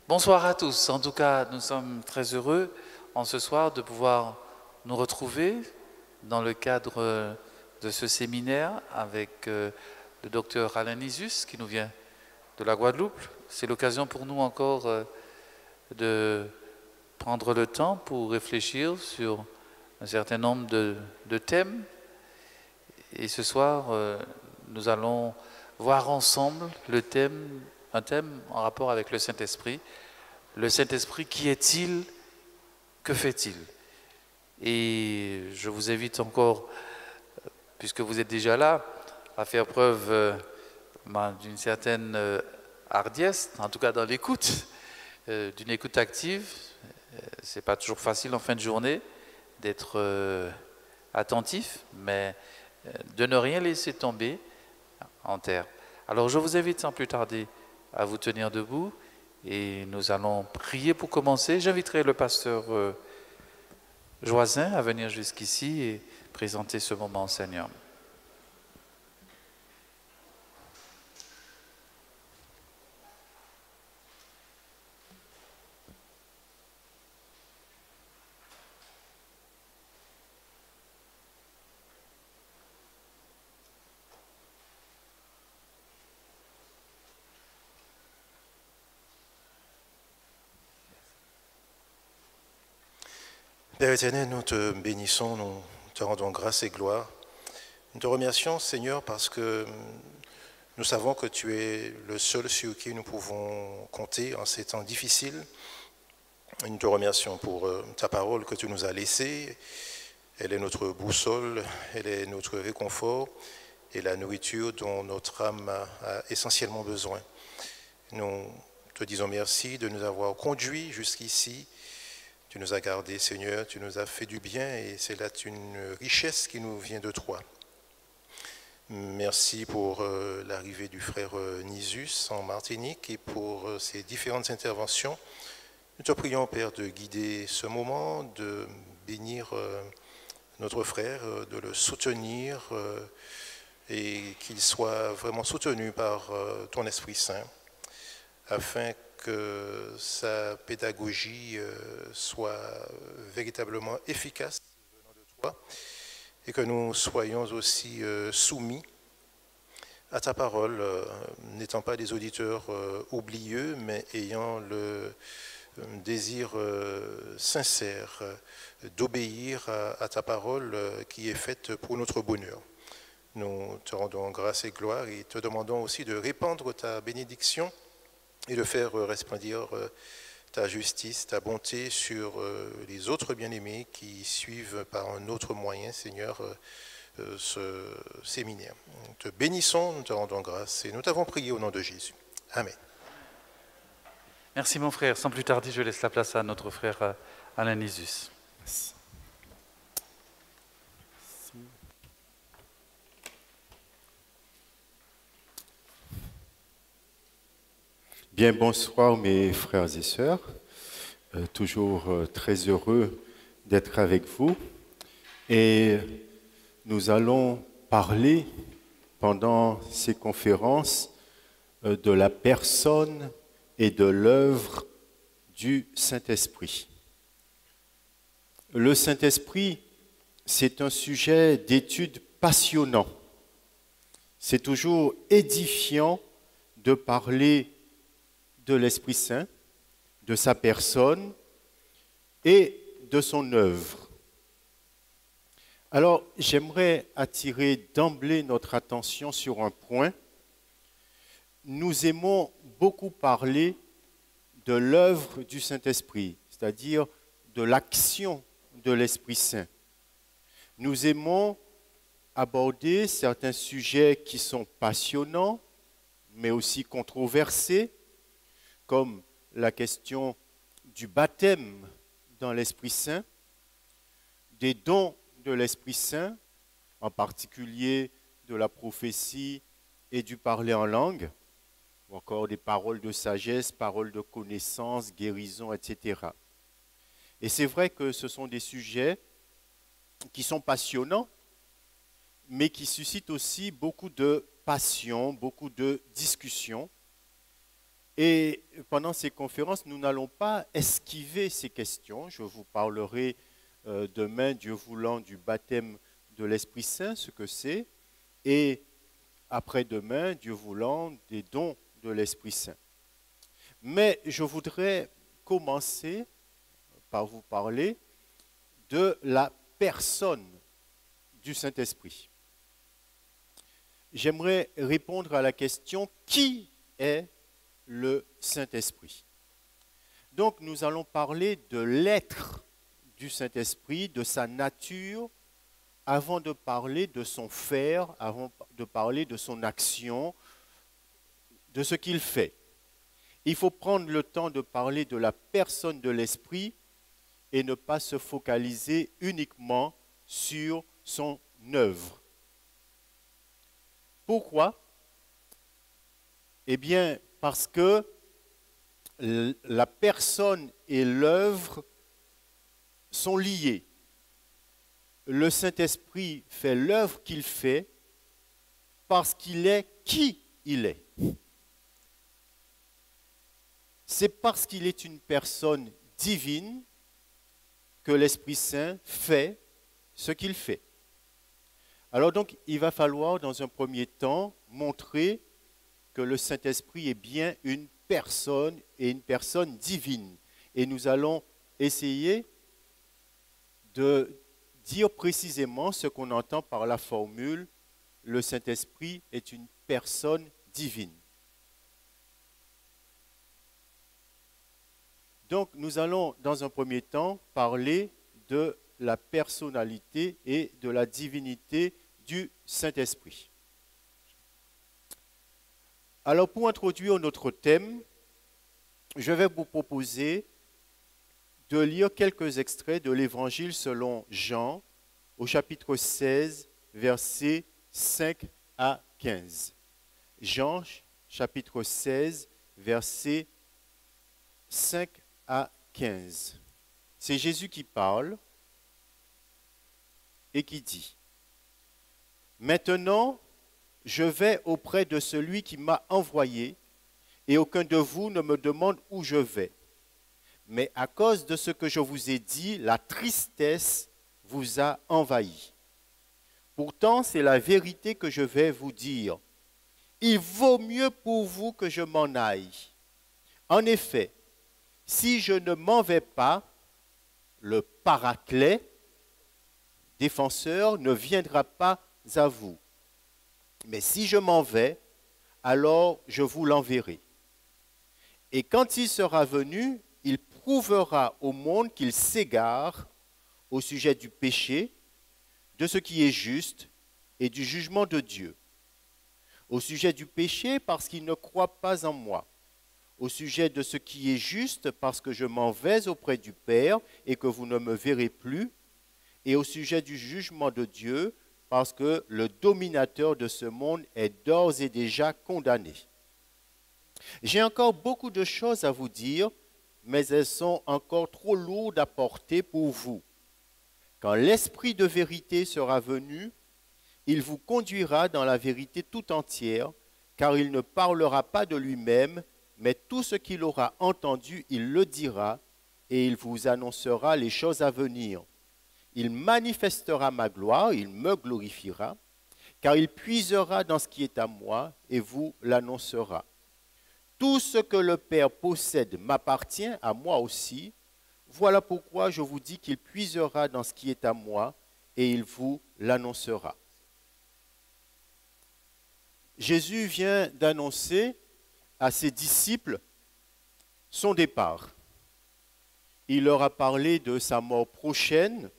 Bonsoir à tous. En tout cas, nous sommes très heureux en ce soir de pouvoir nous retrouver dans le cadre de ce séminaire avec le docteur Alain Isus qui nous vient de la Guadeloupe. C'est l'occasion pour nous encore de prendre le temps pour réfléchir sur un certain nombre de thèmes. Et ce soir, nous allons voir ensemble un thème en rapport avec le Saint-Esprit. Le Saint-Esprit, qui est-il? Que fait-il? Et je vous invite encore, puisque vous êtes déjà là, à faire preuve d'une certaine hardiesse, en tout cas dans l'écoute, d'une écoute active. C'est pas toujours facile en fin de journée d'être attentif, mais de ne rien laisser tomber en terre. Alors je vous invite sans plus tarder à vous tenir debout et nous allons prier pour commencer. J'inviterai le pasteur Joisin à venir jusqu'ici et présenter ce moment au Seigneur. Père éternel, nous te bénissons, nous te rendons grâce et gloire. Nous te remercions, Seigneur, parce que nous savons que tu es le seul sur qui nous pouvons compter en ces temps difficiles. Nous te remercions pour ta parole que tu nous as laissée. Elle est notre boussole, elle est notre réconfort et la nourriture dont notre âme a essentiellement besoin. Nous te disons merci de nous avoir conduits jusqu'ici. Tu nous as gardés, Seigneur, tu nous as fait du bien et c'est là une richesse qui nous vient de toi. Merci pour l'arrivée du frère Nisus en Martinique et pour ses différentes interventions. Nous te prions, Père, de guider ce moment, de bénir notre frère, de le soutenir et qu'il soit vraiment soutenu par ton Esprit Saint, afin que sa pédagogie soit véritablement efficace venant de toi et que nous soyons aussi soumis à ta parole, n'étant pas des auditeurs oublieux, mais ayant le désir sincère d'obéir à ta parole qui est faite pour notre bonheur. Nous te rendons grâce et gloire et te demandons aussi de répandre ta bénédiction et de faire resplendir ta justice, ta bonté sur les autres bien-aimés qui suivent par un autre moyen, Seigneur, ce séminaire. Nous te bénissons, nous te rendons grâce et nous t'avons prié au nom de Jésus. Amen. Merci mon frère. Sans plus tarder, je laisse la place à notre frère Alain Isus. Merci. Bien, bonsoir mes frères et sœurs. Toujours très heureux d'être avec vous. Et nous allons parler pendant ces conférences de la personne et de l'œuvre du Saint-Esprit. Le Saint-Esprit, c'est un sujet d'étude passionnant. C'est toujours édifiant de parler de l'Esprit Saint, de sa personne et de son œuvre. Alors, j'aimerais attirer d'emblée notre attention sur un point. Nous aimons beaucoup parler de l'œuvre du Saint-Esprit, c'est-à-dire de l'action de l'Esprit Saint. Nous aimons aborder certains sujets qui sont passionnants, mais aussi controversés, comme la question du baptême dans l'Esprit Saint, des dons de l'Esprit Saint, en particulier de la prophétie et du parler en langue, ou encore des paroles de sagesse, paroles de connaissance, guérison, etc. Et c'est vrai que ce sont des sujets qui sont passionnants, mais qui suscitent aussi beaucoup de passion, beaucoup de discussions. Et pendant ces conférences, nous n'allons pas esquiver ces questions. Je vous parlerai demain, Dieu voulant, du baptême de l'Esprit Saint, ce que c'est, et après-demain, Dieu voulant, des dons de l'Esprit Saint. Mais je voudrais commencer par vous parler de la personne du Saint-Esprit. J'aimerais répondre à la question « Qui est le Saint-Esprit ?» Donc nous allons parler de l'être du Saint-Esprit, de sa nature, avant de parler de son faire, avant de parler de son action, de ce qu'il fait. Il faut prendre le temps de parler de la personne de l'Esprit et ne pas se focaliser uniquement sur son œuvre. Pourquoi? Eh bien, parce que la personne et l'œuvre sont liées. Le Saint-Esprit fait l'œuvre qu'il fait parce qu'il est qui il est. C'est parce qu'il est une personne divine que l'Esprit Saint fait ce qu'il fait. Alors donc, il va falloir dans un premier temps montrer que le Saint-Esprit est bien une personne et une personne divine. Et nous allons essayer de dire précisément ce qu'on entend par la formule « le Saint-Esprit est une personne divine ». Donc, nous allons, dans un premier temps, parler de la personnalité et de la divinité du Saint-Esprit. Alors, pour introduire notre thème, je vais vous proposer de lire quelques extraits de l'Évangile selon Jean, au chapitre 16, versets 5 à 15. Jean, chapitre 16, versets 5 à 15. C'est Jésus qui parle et qui dit « Maintenant, je vais auprès de celui qui m'a envoyé, et aucun de vous ne me demande où je vais. Mais à cause de ce que je vous ai dit, la tristesse vous a envahi. Pourtant, c'est la vérité que je vais vous dire. Il vaut mieux pour vous que je m'en aille. En effet, si je ne m'en vais pas, le Paraclet, défenseur, ne viendra pas à vous. Mais si je m'en vais, alors je vous l'enverrai. Et quand il sera venu, il prouvera au monde qu'il s'égare au sujet du péché, de ce qui est juste et du jugement de Dieu. Au sujet du péché, parce qu'il ne croit pas en moi. Au sujet de ce qui est juste, parce que je m'en vais auprès du Père et que vous ne me verrez plus. Et au sujet du jugement de Dieu, parce que le dominateur de ce monde est d'ores et déjà condamné. J'ai encore beaucoup de choses à vous dire, mais elles sont encore trop lourdes à porter pour vous. Quand l'Esprit de vérité sera venu, il vous conduira dans la vérité tout entière, car il ne parlera pas de lui-même, mais tout ce qu'il aura entendu, il le dira, et il vous annoncera les choses à venir. Il manifestera ma gloire, il me glorifiera, car il puisera dans ce qui est à moi, et vous l'annoncera. Tout ce que le Père possède m'appartient à moi aussi. Voilà pourquoi je vous dis qu'il puisera dans ce qui est à moi, et il vous l'annoncera. Jésus vient d'annoncer à ses disciples son départ. Il leur a parlé de sa mort prochaine,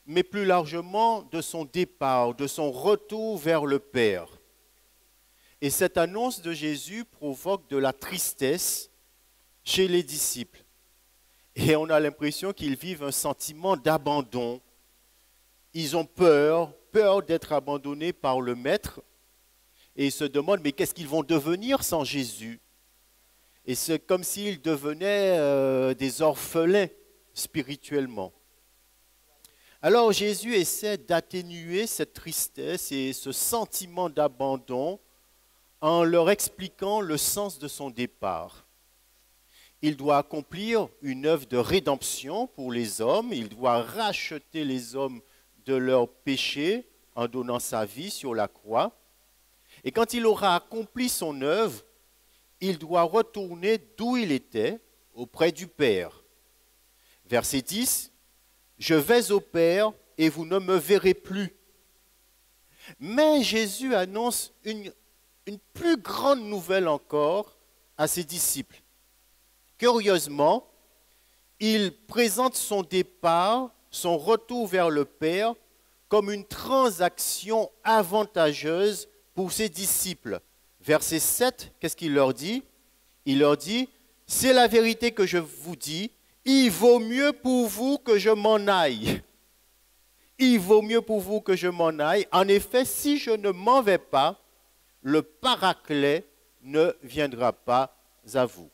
mais plus largement de son départ, de son retour vers le Père. Et cette annonce de Jésus provoque de la tristesse chez les disciples. Et on a l'impression qu'ils vivent un sentiment d'abandon. Ils ont peur d'être abandonnés par le Maître. Et ils se demandent, mais qu'est-ce qu'ils vont devenir sans Jésus? Et c'est comme s'ils devenaient des orphelins spirituellement. Alors Jésus essaie d'atténuer cette tristesse et ce sentiment d'abandon en leur expliquant le sens de son départ. Il doit accomplir une œuvre de rédemption pour les hommes, il doit racheter les hommes de leurs péchés en donnant sa vie sur la croix. Et quand il aura accompli son œuvre, il doit retourner d'où il était, auprès du Père. Verset 10, « Je vais au Père et vous ne me verrez plus. » Mais Jésus annonce une plus grande nouvelle encore à ses disciples. Curieusement, il présente son départ, son retour vers le Père, comme une transaction avantageuse pour ses disciples. Verset 7, qu'est-ce qu'il leur dit? Il leur dit, « C'est la vérité que je vous dis, il vaut mieux pour vous que je m'en aille. Il vaut mieux pour vous que je m'en aille. En effet, si je ne m'en vais pas, le Paraclet ne viendra pas à vous. »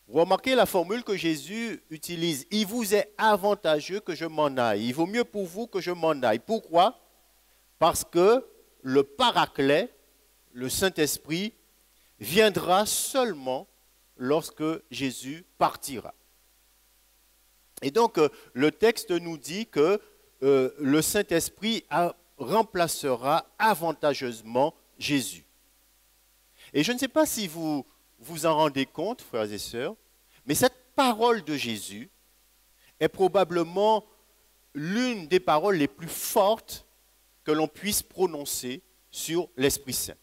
Vous remarquez la formule que Jésus utilise. Il vous est avantageux que je m'en aille. Il vaut mieux pour vous que je m'en aille. Pourquoi? Parce que le Paraclet, le Saint-Esprit, viendra seulement lorsque Jésus partira. Et donc, le texte nous dit que le Saint-Esprit remplacera avantageusement Jésus. Et je ne sais pas si vous vous en rendez compte, frères et sœurs, mais cette parole de Jésus est probablement l'une des paroles les plus fortes que l'on puisse prononcer sur l'Esprit Saint.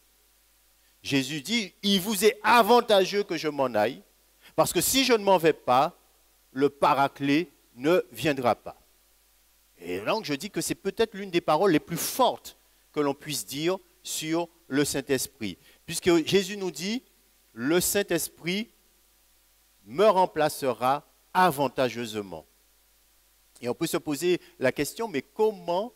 Jésus dit, « Il vous est avantageux que je m'en aille, parce que si je ne m'en vais pas, le Paraclet ne viendra pas. » Et donc je dis que c'est peut-être l'une des paroles les plus fortes que l'on puisse dire sur le Saint-Esprit. Puisque Jésus nous dit, le Saint-Esprit me remplacera avantageusement. Et on peut se poser la question, mais comment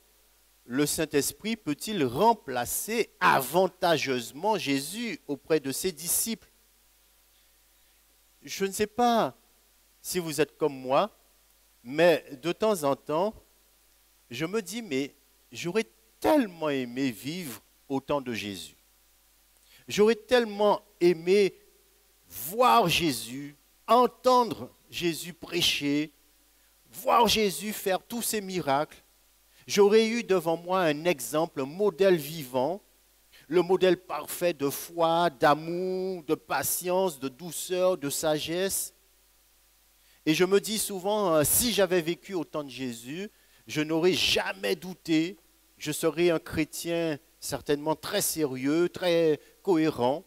le Saint-Esprit peut-il remplacer avantageusement Jésus auprès de ses disciples? Je ne sais pas si vous êtes comme moi, mais de temps en temps, je me dis, mais j'aurais tellement aimé vivre au temps de Jésus. J'aurais tellement aimé voir Jésus, entendre Jésus prêcher, voir Jésus faire tous ces miracles. J'aurais eu devant moi un exemple, un modèle vivant, le modèle parfait de foi, d'amour, de patience, de douceur, de sagesse. Et je me dis souvent, si j'avais vécu au temps de Jésus, je n'aurais jamais douté, je serais un chrétien certainement très sérieux, très cohérent.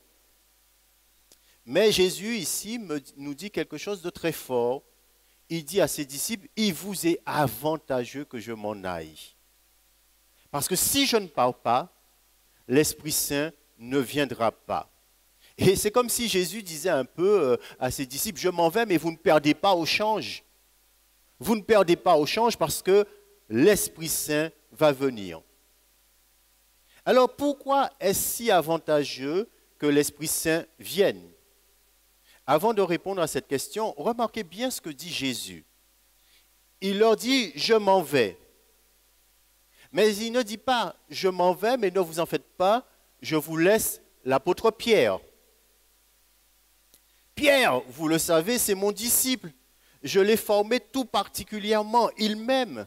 Mais Jésus ici nous dit quelque chose de très fort. Il dit à ses disciples, « Il vous est avantageux que je m'en aille. Parce que si je ne pars pas, l'Esprit Saint ne viendra pas. » Et c'est comme si Jésus disait un peu à ses disciples, « Je m'en vais, mais vous ne perdez pas au change. Vous ne perdez pas au change parce que l'Esprit Saint va venir. » Alors pourquoi est-ce si avantageux que l'Esprit Saint vienne? Avant de répondre à cette question, remarquez bien ce que dit Jésus. Il leur dit « Je m'en vais ». Mais il ne dit pas « Je m'en vais, mais ne vous en faites pas, je vous laisse l'apôtre Pierre ». Pierre, vous le savez, c'est mon disciple. Je l'ai formé tout particulièrement, il m'aime.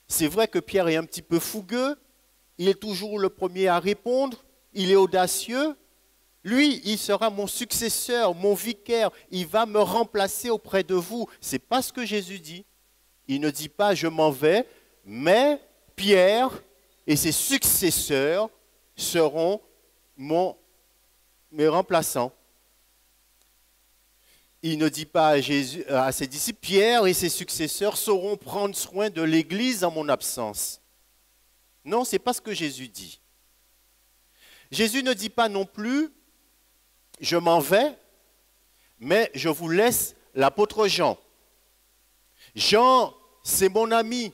C'est vrai que Pierre est un petit peu fougueux, il est toujours le premier à répondre, il est audacieux. Lui, il sera mon successeur, mon vicaire, il va me remplacer auprès de vous. Ce n'est pas ce que Jésus dit. Il ne dit pas « je m'en vais », mais Pierre et ses successeurs seront mes remplaçants. Il ne dit pas à ses disciples « Pierre et ses successeurs sauront prendre soin de l'Église en mon absence ». Non, ce n'est pas ce que Jésus dit. Jésus ne dit pas non plus « je m'en vais, mais je vous laisse l'apôtre Jean. Jean, c'est mon ami. »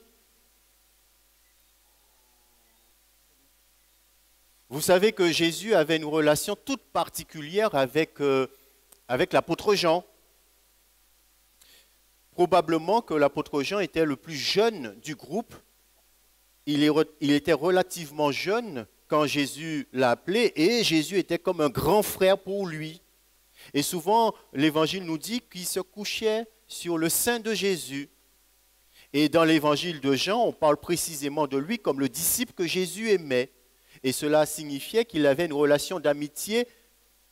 Vous savez que Jésus avait une relation toute particulière avec l'apôtre Jean. Probablement que l'apôtre Jean était le plus jeune du groupe. Il était relativement jeune quand Jésus l'a appelé, et Jésus était comme un grand frère pour lui. Et souvent, l'Évangile nous dit qu'il se couchait sur le sein de Jésus. Et dans l'Évangile de Jean, on parle précisément de lui comme le disciple que Jésus aimait. Et cela signifiait qu'il avait une relation d'amitié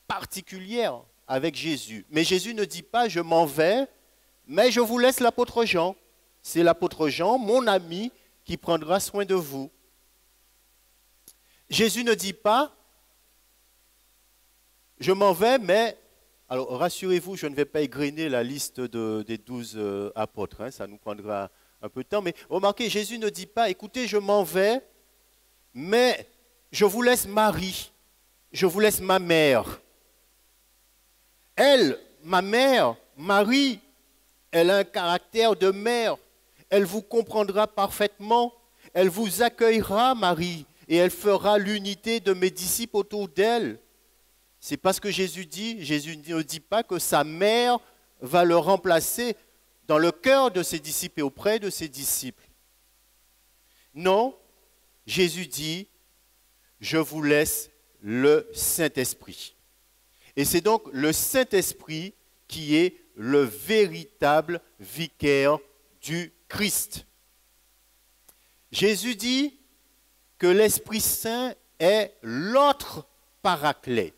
particulière avec Jésus. Mais Jésus ne dit pas « je m'en vais, mais je vous laisse l'apôtre Jean ». C'est l'apôtre Jean, mon ami, qui prendra soin de vous. Jésus ne dit pas « je m'en vais, mais… » Alors rassurez-vous, je ne vais pas égrener la liste des 12 apôtres, hein, ça nous prendra un peu de temps. Mais remarquez, Jésus ne dit pas « écoutez, je m'en vais, mais je vous laisse Marie, je vous laisse ma mère. » Elle, ma mère, Marie, elle a un caractère de mère. Elle vous comprendra parfaitement. Elle vous accueillera, Marie, et elle fera l'unité de mes disciples autour d'elle. C'est pas ce que Jésus dit. Jésus ne dit pas que sa mère va le remplacer dans le cœur de ses disciples et auprès de ses disciples. Non, Jésus dit, je vous laisse le Saint-Esprit. Et c'est donc le Saint-Esprit qui est le véritable vicaire du Christ. Jésus dit que l'Esprit Saint est l'autre paraclet.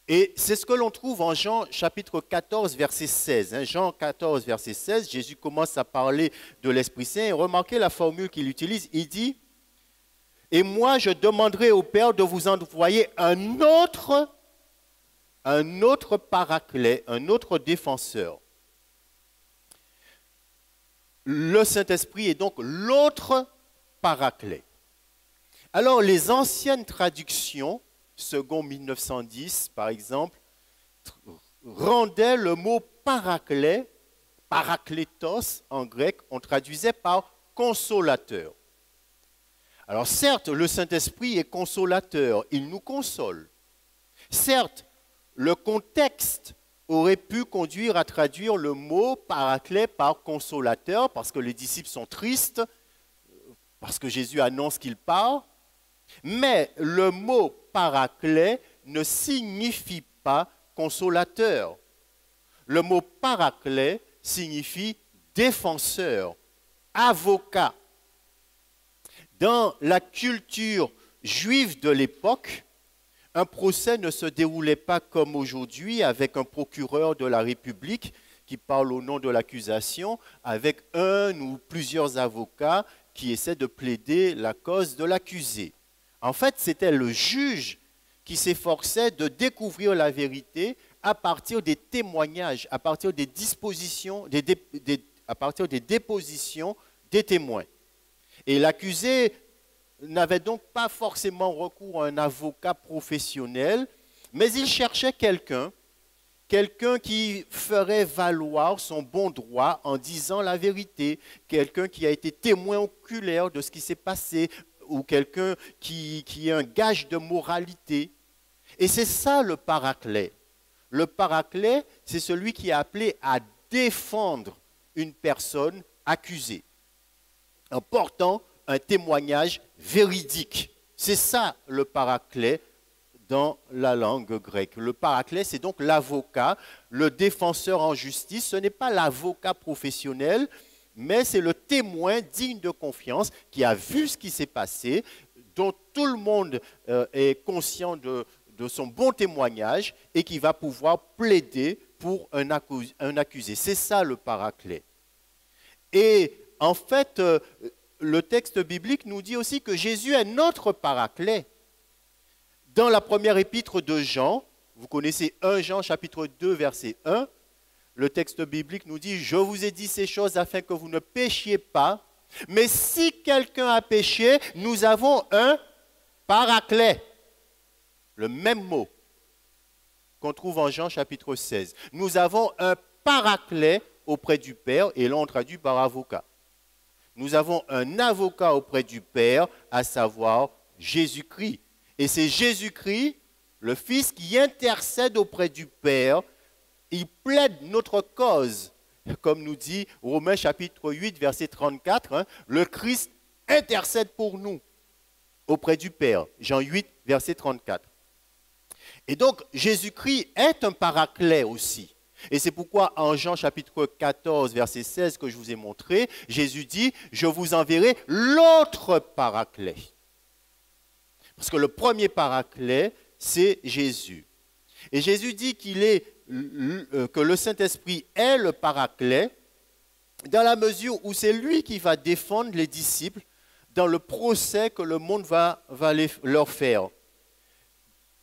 Et c'est ce que l'on trouve en Jean chapitre 14, verset 16. Jean 14, verset 16, Jésus commence à parler de l'Esprit Saint. Et remarquez la formule qu'il utilise. Il dit, « Et moi, je demanderai au Père de vous envoyer un autre paraclet, un autre défenseur. » Le Saint-Esprit est donc l'autre paraclet. Alors, les anciennes traductions, second 1910 par exemple, rendaient le mot paraclet, parakletos en grec, on traduisait par consolateur. Alors certes, le Saint-Esprit est consolateur, il nous console. Certes, le contexte aurait pu conduire à traduire le mot paraclet par consolateur, parce que les disciples sont tristes, parce que Jésus annonce qu'il part. Mais le mot paraclet ne signifie pas consolateur. Le mot paraclet signifie défenseur, avocat. Dans la culture juive de l'époque, un procès ne se déroulait pas comme aujourd'hui avec un procureur de la République qui parle au nom de l'accusation, avec un ou plusieurs avocats qui essaient de plaider la cause de l'accusé. En fait, c'était le juge qui s'efforçait de découvrir la vérité à partir des témoignages, à partir des dispositions, à partir des dépositions des témoins. Et l'accusé n'avait donc pas forcément recours à un avocat professionnel, mais il cherchait quelqu'un qui ferait valoir son bon droit en disant la vérité, quelqu'un qui a été témoin oculaire de ce qui s'est passé, ou quelqu'un qui est un gage de moralité. Et c'est ça le paraclet. Le paraclet, c'est celui qui est appelé à défendre une personne accusée, en portant un témoignage véridique. C'est ça le paraclet dans la langue grecque. Le paraclet, c'est donc l'avocat, le défenseur en justice. Ce n'est pas l'avocat professionnel, mais c'est le témoin digne de confiance qui a vu ce qui s'est passé, dont tout le monde est conscient de son bon témoignage et qui va pouvoir plaider pour un accusé. C'est ça le paraclet. Et en fait, le texte biblique nous dit aussi que Jésus est notre paraclet. Dans la première épître de Jean, vous connaissez 1 Jean chapitre 2 verset 1, le texte biblique nous dit « Je vous ai dit ces choses afin que vous ne péchiez pas, mais si quelqu'un a péché, nous avons un paraclet. » Le même mot qu'on trouve en Jean chapitre 16. Nous avons un paraclet auprès du Père, et là on traduit par avocat. Nous avons un avocat auprès du Père, à savoir Jésus-Christ. Et c'est Jésus-Christ, le Fils, qui intercède auprès du Père. Il plaide notre cause, comme nous dit Romains chapitre 8, verset 34. Le Christ intercède pour nous. auprès du Père. Jean 8, verset 34. Et donc, Jésus-Christ est un paraclet aussi. Et c'est pourquoi en Jean chapitre 14, verset 16 que je vous ai montré, Jésus dit, je vous enverrai l'autre paraclet. Parce que le premier paraclet, c'est Jésus. Et Jésus dit que le Saint-Esprit est le paraclet dans la mesure où c'est lui qui va défendre les disciples dans le procès que le monde va leur faire.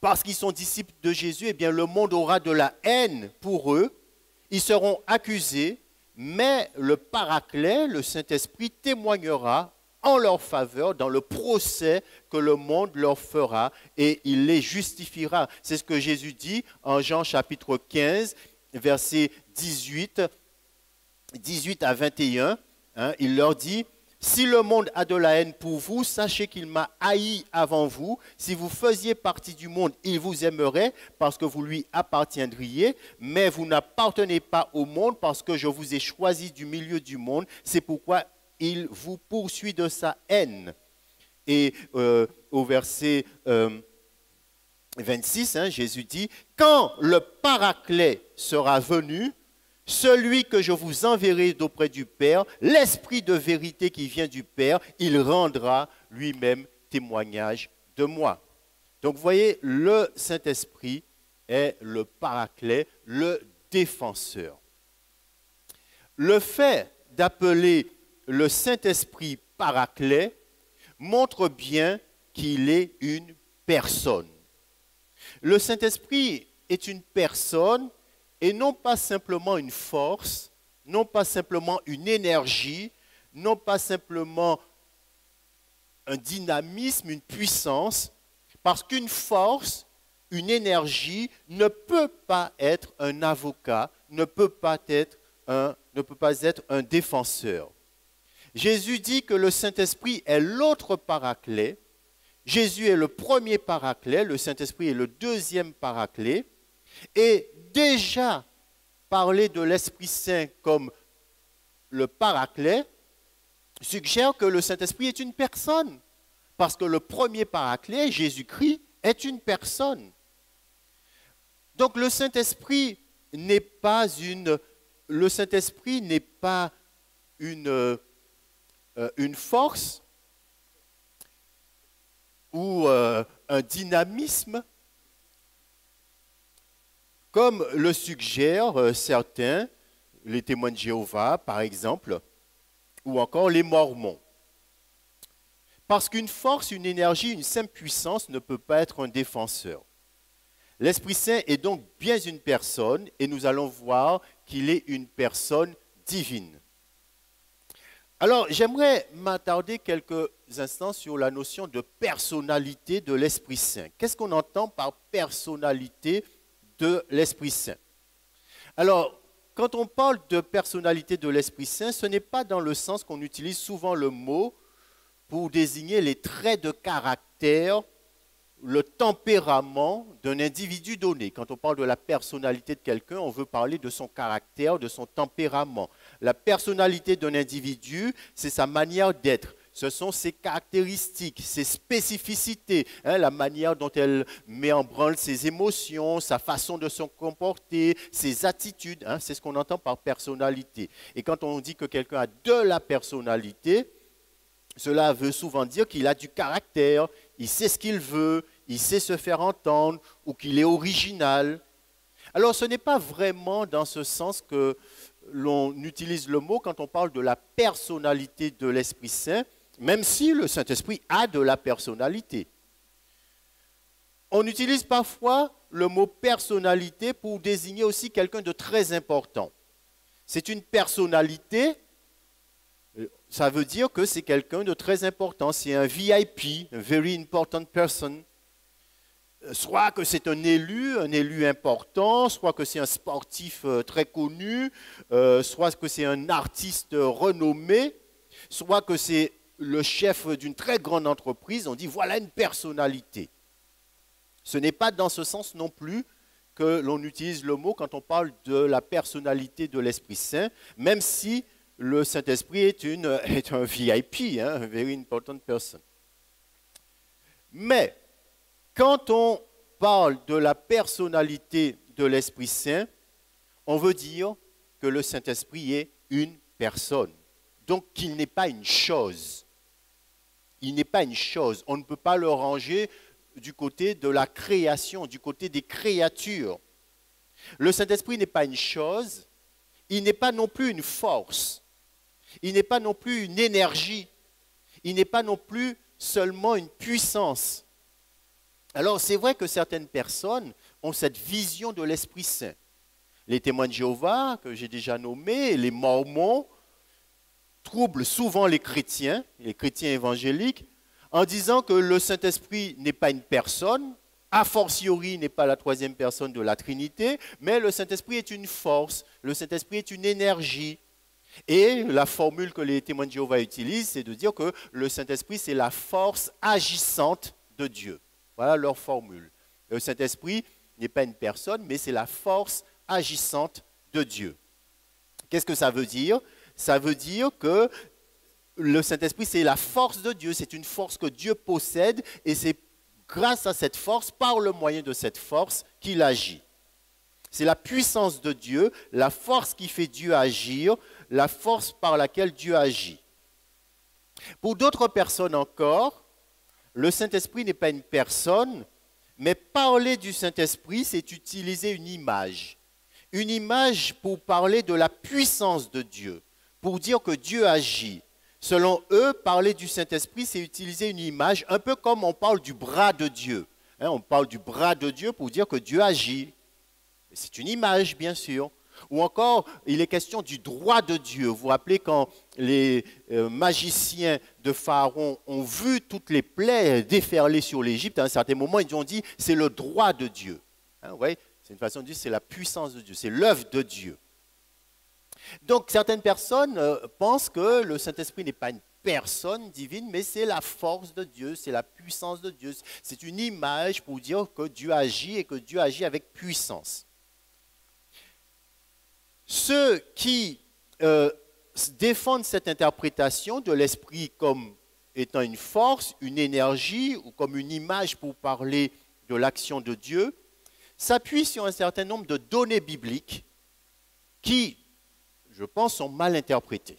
Parce qu'ils sont disciples de Jésus, eh bien, le monde aura de la haine pour eux. Ils seront accusés, mais le paraclet, le Saint-Esprit, témoignera en leur faveur dans le procès que le monde leur fera et il les justifiera. C'est ce que Jésus dit en Jean chapitre 15, versets 18 à 21. Il leur dit, « Si le monde a de la haine pour vous, sachez qu'il m'a haï avant vous. Si vous faisiez partie du monde, il vous aimerait parce que vous lui appartiendriez. Mais vous n'appartenez pas au monde parce que je vous ai choisi du milieu du monde. C'est pourquoi il vous poursuit de sa haine. » Et au verset 26, Jésus dit, « Quand le Paraclet sera venu, celui que je vous enverrai d'auprès du Père, l'Esprit de vérité qui vient du Père, il rendra lui-même témoignage de moi. » Donc vous voyez, le Saint-Esprit est le Paraclet, le défenseur. Le fait d'appeler le Saint-Esprit Paraclet montre bien qu'il est une personne. Le Saint-Esprit est une personne et non pas simplement une force, non pas simplement une énergie, non pas simplement un dynamisme, une puissance, parce qu'une force, une énergie ne peut pas être un avocat, ne peut pas être un défenseur. Jésus dit que le Saint-Esprit est l'autre paraclet. Jésus est le premier paraclet, le Saint-Esprit est le deuxième paraclet. Et déjà, parler de l'Esprit Saint comme le paraclet suggère que le Saint-Esprit est une personne. Parce que le premier paraclet, Jésus-Christ, est une personne. Donc le Saint-Esprit n'est pas une force ou un dynamisme, comme le suggèrent certains, les témoins de Jéhovah par exemple, ou encore les Mormons. Parce qu'une force, une énergie, une simple puissance ne peut pas être un défenseur. L'Esprit Saint est donc bien une personne et nous allons voir qu'il est une personne divine. Alors, j'aimerais m'attarder quelques instants sur la notion de personnalité de l'Esprit Saint. Qu'est-ce qu'on entend par personnalité de l'Esprit Saint? Alors, quand on parle de personnalité de l'Esprit Saint, ce n'est pas dans le sens qu'on utilise souvent le mot pour désigner les traits de caractère, le tempérament d'un individu donné. Quand on parle de la personnalité de quelqu'un, on veut parler de son caractère, de son tempérament. La personnalité d'un individu, c'est sa manière d'être. Ce sont ses caractéristiques, ses spécificités, la manière dont elle met en branle ses émotions, sa façon de se comporter, ses attitudes. C'est ce qu'on entend par personnalité. Et quand on dit que quelqu'un a de la personnalité, cela veut souvent dire qu'il a du caractère, il sait ce qu'il veut, il sait se faire entendre ou qu'il est original. Alors ce n'est pas vraiment dans ce sens que l'on utilise le mot quand on parle de la personnalité de l'Esprit Saint, même si le Saint-Esprit a de la personnalité. On utilise parfois le mot personnalité pour désigner aussi quelqu'un de très important. C'est une personnalité. Ça veut dire que c'est quelqu'un de très important, c'est un VIP, un very important person. Soit que c'est un élu important, soit que c'est un sportif très connu, soit que c'est un artiste renommé, soit que c'est le chef d'une très grande entreprise. On dit voilà une personnalité. Ce n'est pas dans ce sens non plus que l'on utilise le mot quand on parle de la personnalité de l'Esprit Saint, même si le Saint-Esprit est un VIP, un very important person. Mais quand on parle de la personnalité de l'Esprit Saint, on veut dire que le Saint-Esprit est une personne. Donc qu'il n'est pas une chose. Il n'est pas une chose. On ne peut pas le ranger du côté de la création, du côté des créatures. Le Saint-Esprit n'est pas une chose, il n'est pas non plus une force, il n'est pas non plus une énergie, il n'est pas non plus seulement une puissance. Alors c'est vrai que certaines personnes ont cette vision de l'Esprit Saint. Les témoins de Jéhovah, que j'ai déjà nommés, les Mormons, troublent souvent les chrétiens évangéliques, en disant que le Saint-Esprit n'est pas une personne, a fortiori n'est pas la troisième personne de la Trinité, mais le Saint-Esprit est une force, le Saint-Esprit est une énergie. Et la formule que les témoins de Jéhovah utilisent, c'est de dire que le Saint-Esprit, c'est la force agissante de Dieu. Voilà leur formule. Le Saint-Esprit n'est pas une personne, mais c'est la force agissante de Dieu. Qu'est-ce que ça veut dire? Ça veut dire que le Saint-Esprit, c'est la force de Dieu, c'est une force que Dieu possède et c'est grâce à cette force, par le moyen de cette force, qu'il agit. C'est la puissance de Dieu, la force qui fait Dieu agir, la force par laquelle Dieu agit. Pour d'autres personnes encore, le Saint-Esprit n'est pas une personne, mais parler du Saint-Esprit, c'est utiliser une image. Une image pour parler de la puissance de Dieu, pour dire que Dieu agit. Selon eux, parler du Saint-Esprit, c'est utiliser une image, un peu comme on parle du bras de Dieu. On parle du bras de Dieu pour dire que Dieu agit. C'est une image, bien sûr. Ou encore, il est question du droit de Dieu. Vous vous rappelez quand les magiciens de Pharaon ont vu toutes les plaies déferler sur l'Égypte, à un certain moment, ils ont dit, c'est le droit de Dieu. Ouais, c'est une façon de dire, c'est la puissance de Dieu, c'est l'œuvre de Dieu. Donc, certaines personnes pensent que le Saint-Esprit n'est pas une personne divine, mais c'est la force de Dieu, c'est la puissance de Dieu. C'est une image pour dire que Dieu agit et que Dieu agit avec puissance. Ceux qui défendent cette interprétation de l'Esprit comme étant une force, une énergie ou comme une image pour parler de l'action de Dieu, s'appuient sur un certain nombre de données bibliques qui, je pense, sont mal interprétées.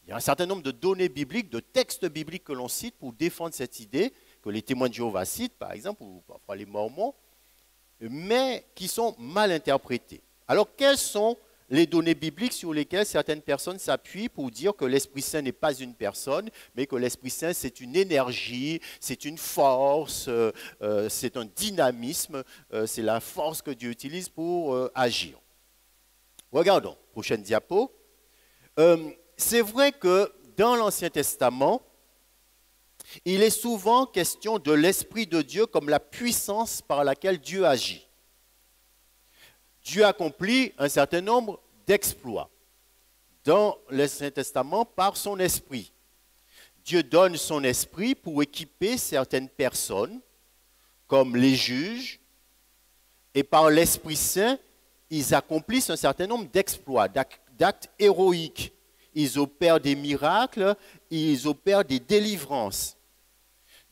Il y a un certain nombre de données bibliques, de textes bibliques que l'on cite pour défendre cette idée, que les témoins de Jéhovah citent, par exemple, ou parfois les Mormons, mais qui sont mal interprétées. Alors, quelles sont les données bibliques sur lesquelles certaines personnes s'appuient pour dire que l'Esprit Saint n'est pas une personne, mais que l'Esprit Saint, c'est une énergie, c'est une force, c'est un dynamisme, c'est la force que Dieu utilise pour agir. Regardons, prochaine diapo. C'est vrai que dans l'Ancien Testament, il est souvent question de l'Esprit de Dieu comme la puissance par laquelle Dieu agit. Dieu accomplit un certain nombre d'exploits dans l'Ancien Testament par son Esprit. Dieu donne son Esprit pour équiper certaines personnes, comme les juges, et par l'Esprit Saint, ils accomplissent un certain nombre d'exploits, d'actes héroïques. Ils opèrent des miracles, ils opèrent des délivrances.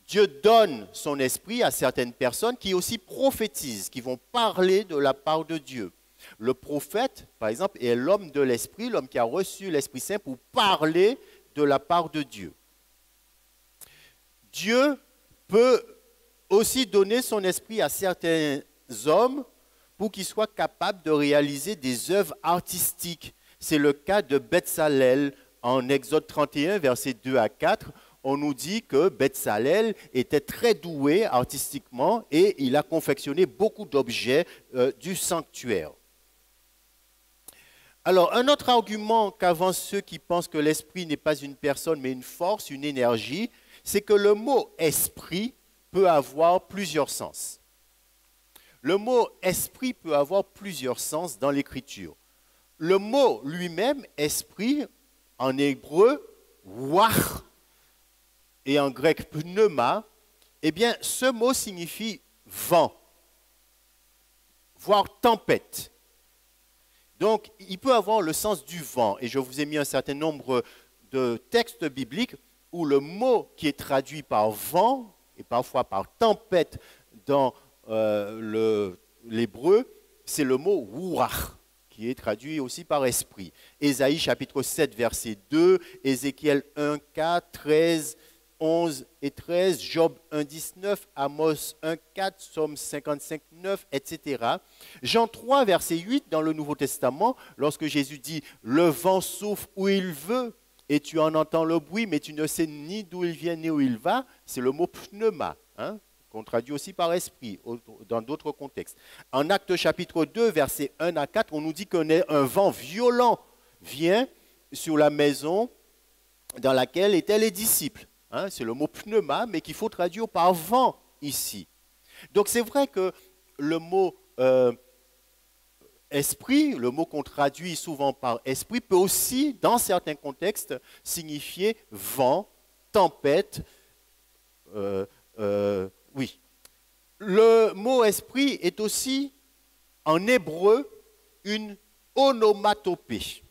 Dieu donne son esprit à certaines personnes qui aussi prophétisent, qui vont parler de la part de Dieu. Le prophète, par exemple, est l'homme de l'esprit, l'homme qui a reçu l'Esprit Saint pour parler de la part de Dieu. Dieu peut aussi donner son esprit à certains hommes pour qu'ils soient capables de réaliser des œuvres artistiques. C'est le cas de Betsalel en Exode 31, versets 2 à 4. On nous dit que Betsalel était très doué artistiquement et il a confectionné beaucoup d'objets du sanctuaire. Alors, un autre argument qu'avancent ceux qui pensent que l'esprit n'est pas une personne mais une force, une énergie, c'est que le mot « esprit » peut avoir plusieurs sens. Le mot « esprit » peut avoir plusieurs sens dans l'Écriture. Le mot lui-même, « esprit », en hébreu, « ruach », et en grec, « pneuma », eh bien, ce mot signifie « vent », voire « tempête ». Donc, il peut avoir le sens du vent, et je vous ai mis un certain nombre de textes bibliques où le mot qui est traduit par vent parfois par tempête dans l'hébreu, c'est le mot ruach, qui est traduit aussi par esprit. Ésaïe chapitre 7, verset 2, Ézéchiel 1, 4, 13, 11 et 13, Job 1, 19, Amos 1, 4, Psaume 55, 9, etc. Jean 3, verset 8, dans le Nouveau Testament, lorsque Jésus dit « Le vent souffle où il veut, et tu en entends le bruit, mais tu ne sais ni d'où il vient ni où il va », c'est le mot pneuma, hein, qu'on traduit aussi par esprit dans d'autres contextes. En Actes chapitre 2, versets 1 à 4, on nous dit qu'un vent violent vient sur la maison dans laquelle étaient les disciples. Hein, c'est le mot pneuma, mais qu'il faut traduire par vent ici. Donc c'est vrai que le mot esprit, le mot qu'on traduit souvent par esprit, peut aussi, dans certains contextes, signifier vent, tempête, oui. Le mot esprit est aussi, en hébreu, une onomatopée.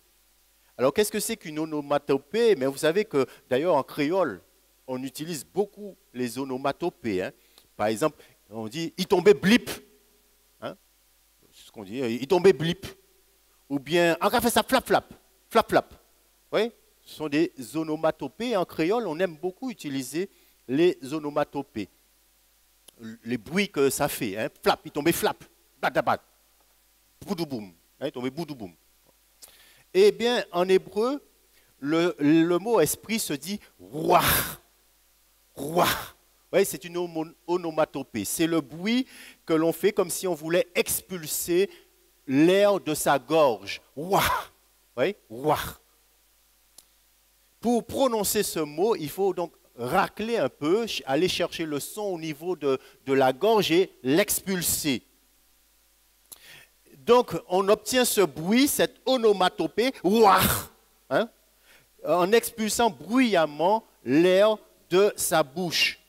Alors, qu'est-ce que c'est qu'une onomatopée? Mais vous savez que, d'ailleurs, en créole, on utilise beaucoup les onomatopées. Hein. Par exemple, on dit « il tombait blip hein. ». C'est ce qu'on dit, « il tombait blip ». Ou bien « on a fait ça flap-flap ». Flap-flap. Oui, ce sont des onomatopées. En créole, on aime beaucoup utiliser les onomatopées. Les bruits que ça fait. Hein. Flap, il tombait flap. Badabat. Boudouboum. Hein, il tombait boudouboum. Eh bien, en hébreu, le mot esprit se dit roi. Roi. Oui, c'est une onomatopée. C'est le bruit que l'on fait comme si on voulait expulser l'air de sa gorge. Roi. Oui, roi. Pour prononcer ce mot, il faut donc racler un peu, aller chercher le son au niveau de la gorge et l'expulser. Donc, on obtient ce bruit, cette onomatopée, ouah, hein, en expulsant bruyamment l'air de sa bouche.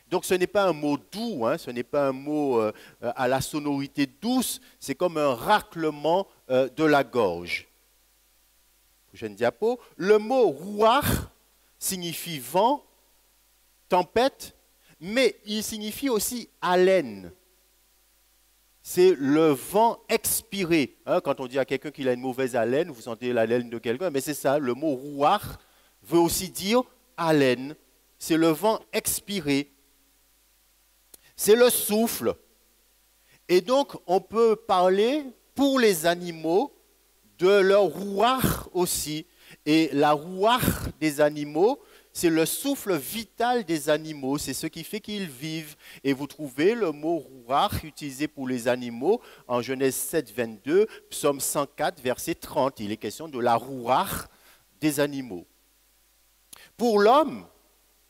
Donc, ce n'est pas un mot doux, hein, ce n'est pas un mot à la sonorité douce, c'est comme un raclement de la gorge. Prochaine diapo. Le mot ruach signifie vent, tempête, mais il signifie aussi haleine. C'est le vent expiré. Hein, quand on dit à quelqu'un qu'il a une mauvaise haleine, vous sentez l'haleine de quelqu'un, mais c'est ça, le mot ruach veut aussi dire haleine. C'est le vent expiré. C'est le souffle. Et donc, on peut parler pour les animaux de leur ruach aussi. Et la ruach des animaux, c'est le souffle vital des animaux, c'est ce qui fait qu'ils vivent. Et vous trouvez le mot ruach utilisé pour les animaux en Genèse 7, 22, Psaume 104, verset 30. Il est question de la ruach des animaux. Pour l'homme,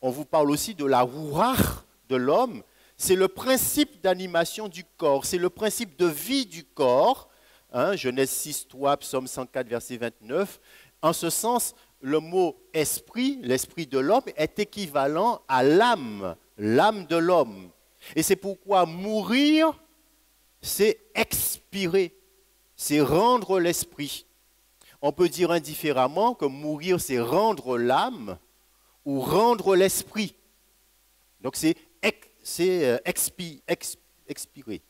on vous parle aussi de la ruach de l'homme, c'est le principe d'animation du corps, c'est le principe de vie du corps. Hein, Genèse 6, 3, Psaume 104, verset 29. En ce sens, le mot esprit, l'esprit de l'homme, est équivalent à l'âme, l'âme de l'homme. Et c'est pourquoi mourir, c'est expirer, c'est rendre l'esprit. On peut dire indifféremment que mourir, c'est rendre l'âme ou rendre l'esprit. Donc c'est expirer.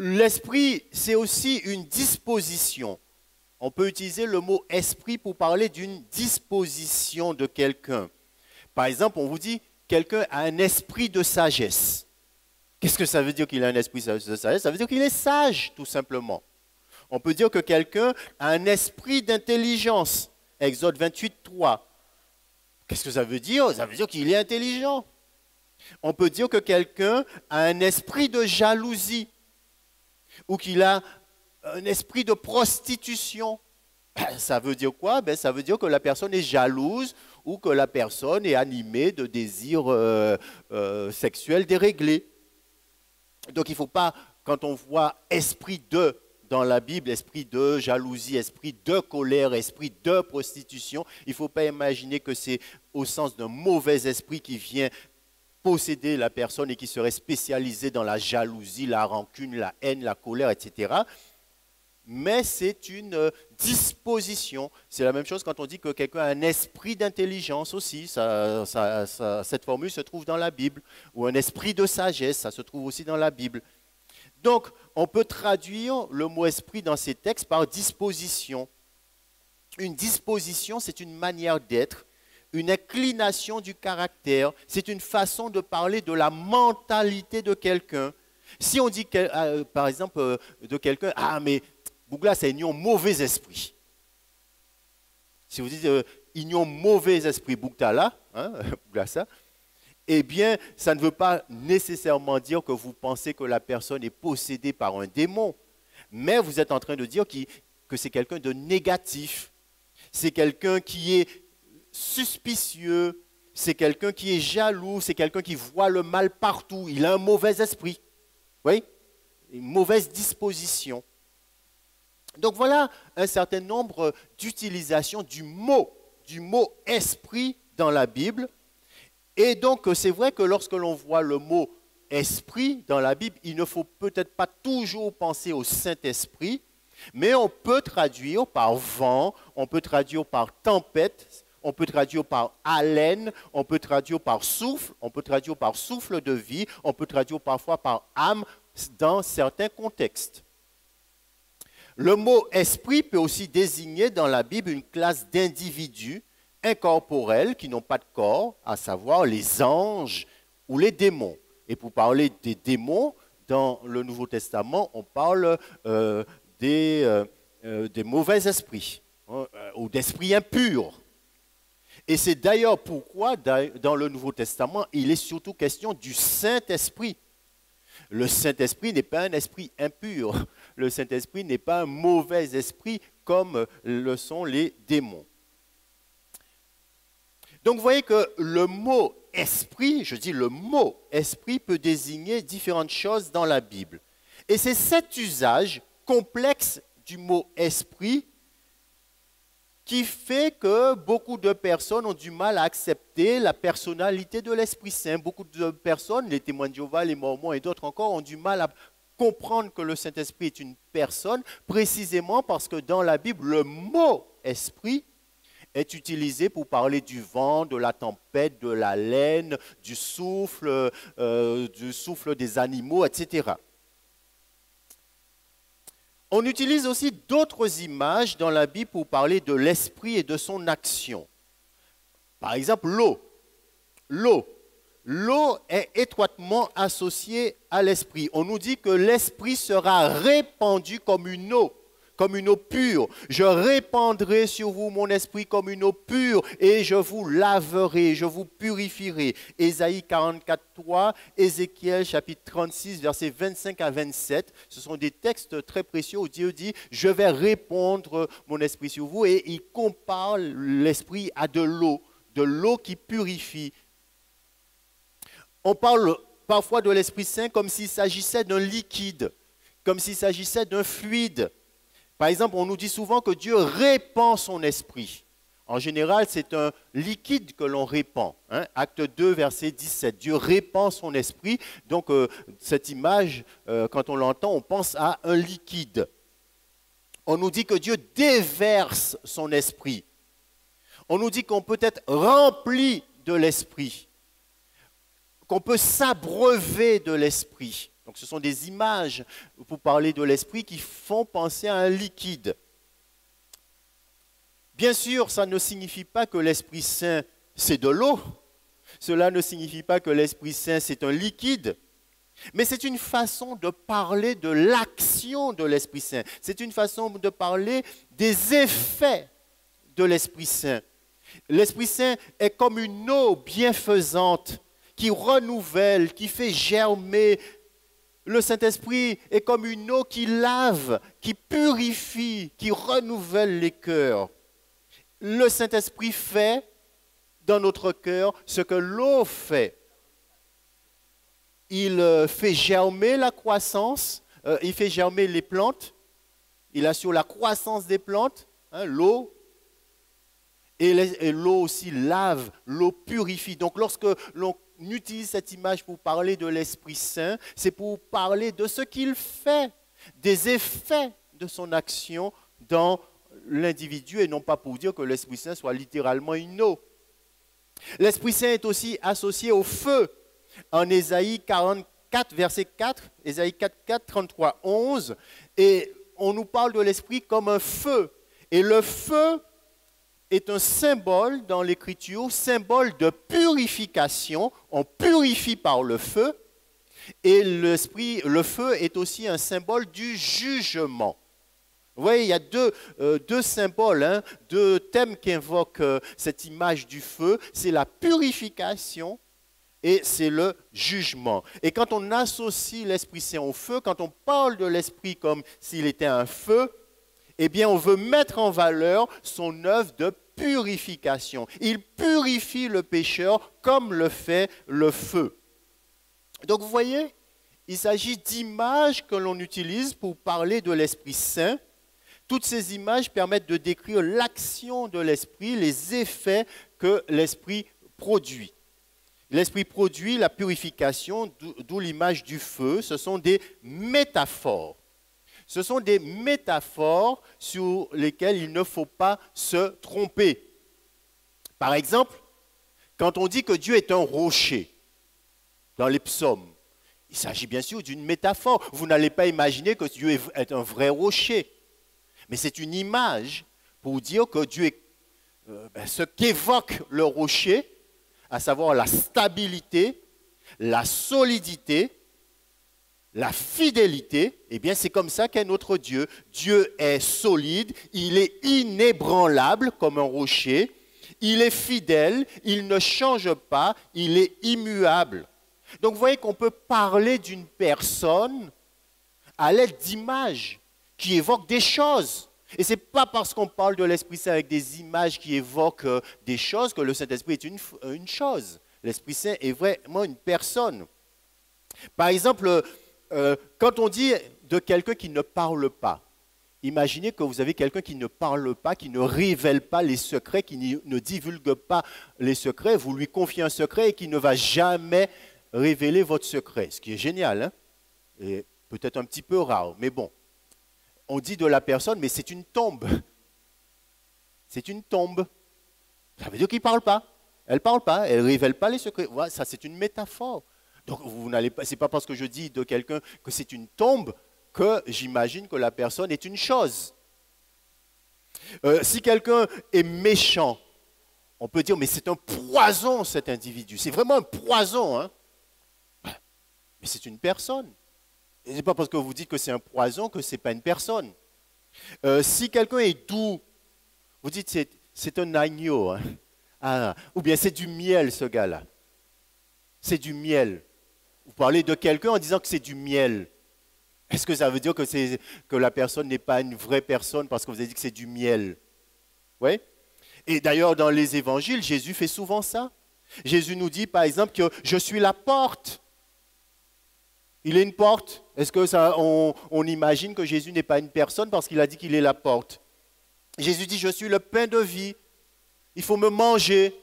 L'esprit, c'est aussi une disposition. On peut utiliser le mot esprit pour parler d'une disposition de quelqu'un. Par exemple, on vous dit quelqu'un a un esprit de sagesse. Qu'est-ce que ça veut dire qu'il a un esprit de sagesse? Ça veut dire qu'il est sage, tout simplement. On peut dire que quelqu'un a un esprit d'intelligence. Exode 28, 3. Qu'est-ce que ça veut dire? Ça veut dire qu'il est intelligent. On peut dire que quelqu'un a un esprit de jalousie ou qu'il a un esprit de prostitution. Ça veut dire quoi? Ça veut dire que la personne est jalouse ou que la personne est animée de désirs sexuels déréglés. Donc il ne faut pas, quand on voit esprit de dans la Bible, esprit de jalousie, esprit de colère, esprit de prostitution, il ne faut pas imaginer que c'est au sens d'un mauvais esprit qui vient posséder la personne et qui serait spécialisé dans la jalousie, la rancune, la haine, la colère, etc. mais c'est une disposition. C'est la même chose quand on dit que quelqu'un a un esprit d'intelligence aussi. Cette formule se trouve dans la Bible. Ou un esprit de sagesse, ça se trouve aussi dans la Bible. Donc, on peut traduire le mot esprit dans ces textes par disposition. Une disposition, c'est une manière d'être, une inclination du caractère, c'est une façon de parler de la mentalité de quelqu'un. Si on dit, par exemple, de quelqu'un, ah mais Bougla, c'est un mauvais esprit. Si vous dites, ils ont mauvais esprit, Bougla, hein, Bougla ça, eh bien, ça ne veut pas nécessairement dire que vous pensez que la personne est possédée par un démon, mais vous êtes en train de dire que c'est quelqu'un de négatif, c'est quelqu'un qui est suspicieux, c'est quelqu'un qui est jaloux, c'est quelqu'un qui voit le mal partout, il a un mauvais esprit, oui, une mauvaise disposition. Donc voilà un certain nombre d'utilisations du mot esprit dans la Bible. Et donc c'est vrai que lorsque l'on voit le mot esprit dans la Bible, il ne faut peut-être pas toujours penser au Saint-Esprit, mais on peut traduire par vent, on peut traduire par tempête, on peut traduire par haleine, on peut traduire par souffle, on peut traduire par souffle de vie, on peut traduire parfois par âme dans certains contextes. Le mot esprit peut aussi désigner dans la Bible une classe d'individus incorporels qui n'ont pas de corps, à savoir les anges ou les démons. Et pour parler des démons, dans le Nouveau Testament, on parle des mauvais esprits ou d'esprits impurs. Et c'est d'ailleurs pourquoi, dans le Nouveau Testament, il est surtout question du Saint-Esprit. Le Saint-Esprit n'est pas un esprit impur. Le Saint-Esprit n'est pas un mauvais esprit comme le sont les démons. Donc vous voyez que le mot esprit, je dis le mot esprit peut désigner différentes choses dans la Bible. Et c'est cet usage complexe du mot esprit qui fait que beaucoup de personnes ont du mal à accepter la personnalité de l'Esprit Saint. Beaucoup de personnes, les témoins de Jéhovah, les Mormons et d'autres encore, ont du mal à comprendre que le Saint-Esprit est une personne, précisément parce que dans la Bible, le mot esprit est utilisé pour parler du vent, de la tempête, de la laine, du souffle des animaux, etc. On utilise aussi d'autres images dans la Bible pour parler de l'esprit et de son action. Par exemple, l'eau. L'eau est étroitement associée à l'esprit. On nous dit que l'esprit sera répandu comme une eau pure. Je répandrai sur vous mon esprit comme une eau pure et je vous laverai, je vous purifierai. Ésaïe 44, 3, Ézéchiel chapitre 36, versets 25 à 27. Ce sont des textes très précieux où Dieu dit « Je vais répandre mon esprit sur vous » et il compare l'esprit à de l'eau qui purifie. On parle parfois de l'Esprit Saint comme s'il s'agissait d'un liquide, comme s'il s'agissait d'un fluide. Par exemple, on nous dit souvent que Dieu répand son esprit. En général, c'est un liquide que l'on répand. Hein? Acte 2, verset 17. Dieu répand son esprit. Donc, cette image, quand on l'entend, on pense à un liquide. On nous dit que Dieu déverse son esprit. On nous dit qu'on peut être rempli de l'esprit, qu'on peut s'abreuver de l'esprit. Donc ce sont des images pour parler de l'esprit qui font penser à un liquide. Bien sûr, ça ne signifie pas que l'Esprit Saint, c'est de l'eau. Cela ne signifie pas que l'Esprit Saint, c'est un liquide. Mais c'est une façon de parler de l'action de l'Esprit Saint. C'est une façon de parler des effets de l'Esprit Saint. L'Esprit Saint est comme une eau bienfaisante qui renouvelle, qui fait germer. Le Saint-Esprit est comme une eau qui lave, qui purifie, qui renouvelle les cœurs. Le Saint-Esprit fait dans notre cœur ce que l'eau fait. Il fait germer la croissance, il fait germer les plantes, il assure la croissance des plantes, hein, l'eau. Et l'eau aussi lave, l'eau purifie. Donc lorsque l'on utilise cette image pour parler de l'Esprit Saint, c'est pour parler de ce qu'il fait, des effets de son action dans l'individu et non pas pour dire que l'Esprit Saint soit littéralement une eau. L'Esprit Saint est aussi associé au feu. En Ésaïe 44, verset 4, Ésaïe 44, 33, 11, et on nous parle de l'Esprit comme un feu. Et le feu est un symbole dans l'Écriture, symbole de purification. On purifie par le feu. Et le feu est aussi un symbole du jugement. Vous voyez, il y a deux symboles, hein, deux thèmes qui invoquent cette image du feu. C'est la purification et c'est le jugement. Et quand on associe l'Esprit Saint au feu, quand on parle de l'Esprit comme s'il était un feu, eh bien, on veut mettre en valeur son œuvre de purification. Il purifie le pécheur comme le fait le feu. Donc, vous voyez, il s'agit d'images que l'on utilise pour parler de l'Esprit Saint. Toutes ces images permettent de décrire l'action de l'Esprit, les effets que l'Esprit produit. L'Esprit produit la purification, d'où l'image du feu. Ce sont des métaphores. Ce sont des métaphores sur lesquelles il ne faut pas se tromper. Par exemple, quand on dit que Dieu est un rocher, dans les psaumes, il s'agit bien sûr d'une métaphore. Vous n'allez pas imaginer que Dieu est un vrai rocher. Mais c'est une image pour dire que Dieu est ce qu'évoque le rocher, à savoir la stabilité, la solidité, la fidélité. Eh bien, c'est comme ça qu'est notre Dieu. Dieu est solide, il est inébranlable comme un rocher, il est fidèle, il ne change pas, il est immuable. Donc, vous voyez qu'on peut parler d'une personne à l'aide d'images qui évoquent des choses. Et ce n'est pas parce qu'on parle de l'Esprit Saint avec des images qui évoquent des choses que le Saint-Esprit est une chose. L'Esprit Saint est vraiment une personne. Par exemple, quand on dit de quelqu'un qui ne parle pas, imaginez que vous avez quelqu'un qui ne parle pas, qui ne révèle pas les secrets, qui ne divulgue pas les secrets, vous lui confiez un secret et qui ne va jamais révéler votre secret, ce qui est génial, hein? Et peut-être un petit peu rare, mais bon. On dit de la personne, mais c'est une tombe. C'est une tombe. Ça veut dire qu'il ne parle pas. Elle ne parle pas, elle ne révèle pas les secrets. Voilà, ça, c'est une métaphore. Donc, vous n'allez pas, ce n'est pas parce que je dis de quelqu'un que c'est une tombe que j'imagine que la personne est une chose. Si quelqu'un est méchant, on peut dire, mais c'est un poison cet individu. C'est vraiment un poison, hein? Mais c'est une personne. Ce n'est pas parce que vous dites que c'est un poison que ce n'est pas une personne. Si quelqu'un est doux, vous dites c'est un agneau. Hein? Ah, ou bien c'est du miel ce gars-là. C'est du miel. Vous parlez de quelqu'un en disant que c'est du miel. Est-ce que ça veut dire que la personne n'est pas une vraie personne parce que vous avez dit que c'est du miel? Oui. Et d'ailleurs, dans les évangiles, Jésus fait souvent ça. Jésus nous dit par exemple que je suis la porte. Il est une porte. Est-ce que on imagine que Jésus n'est pas une personne parce qu'il a dit qu'il est la porte? Jésus dit, je suis le pain de vie. Il faut me manger.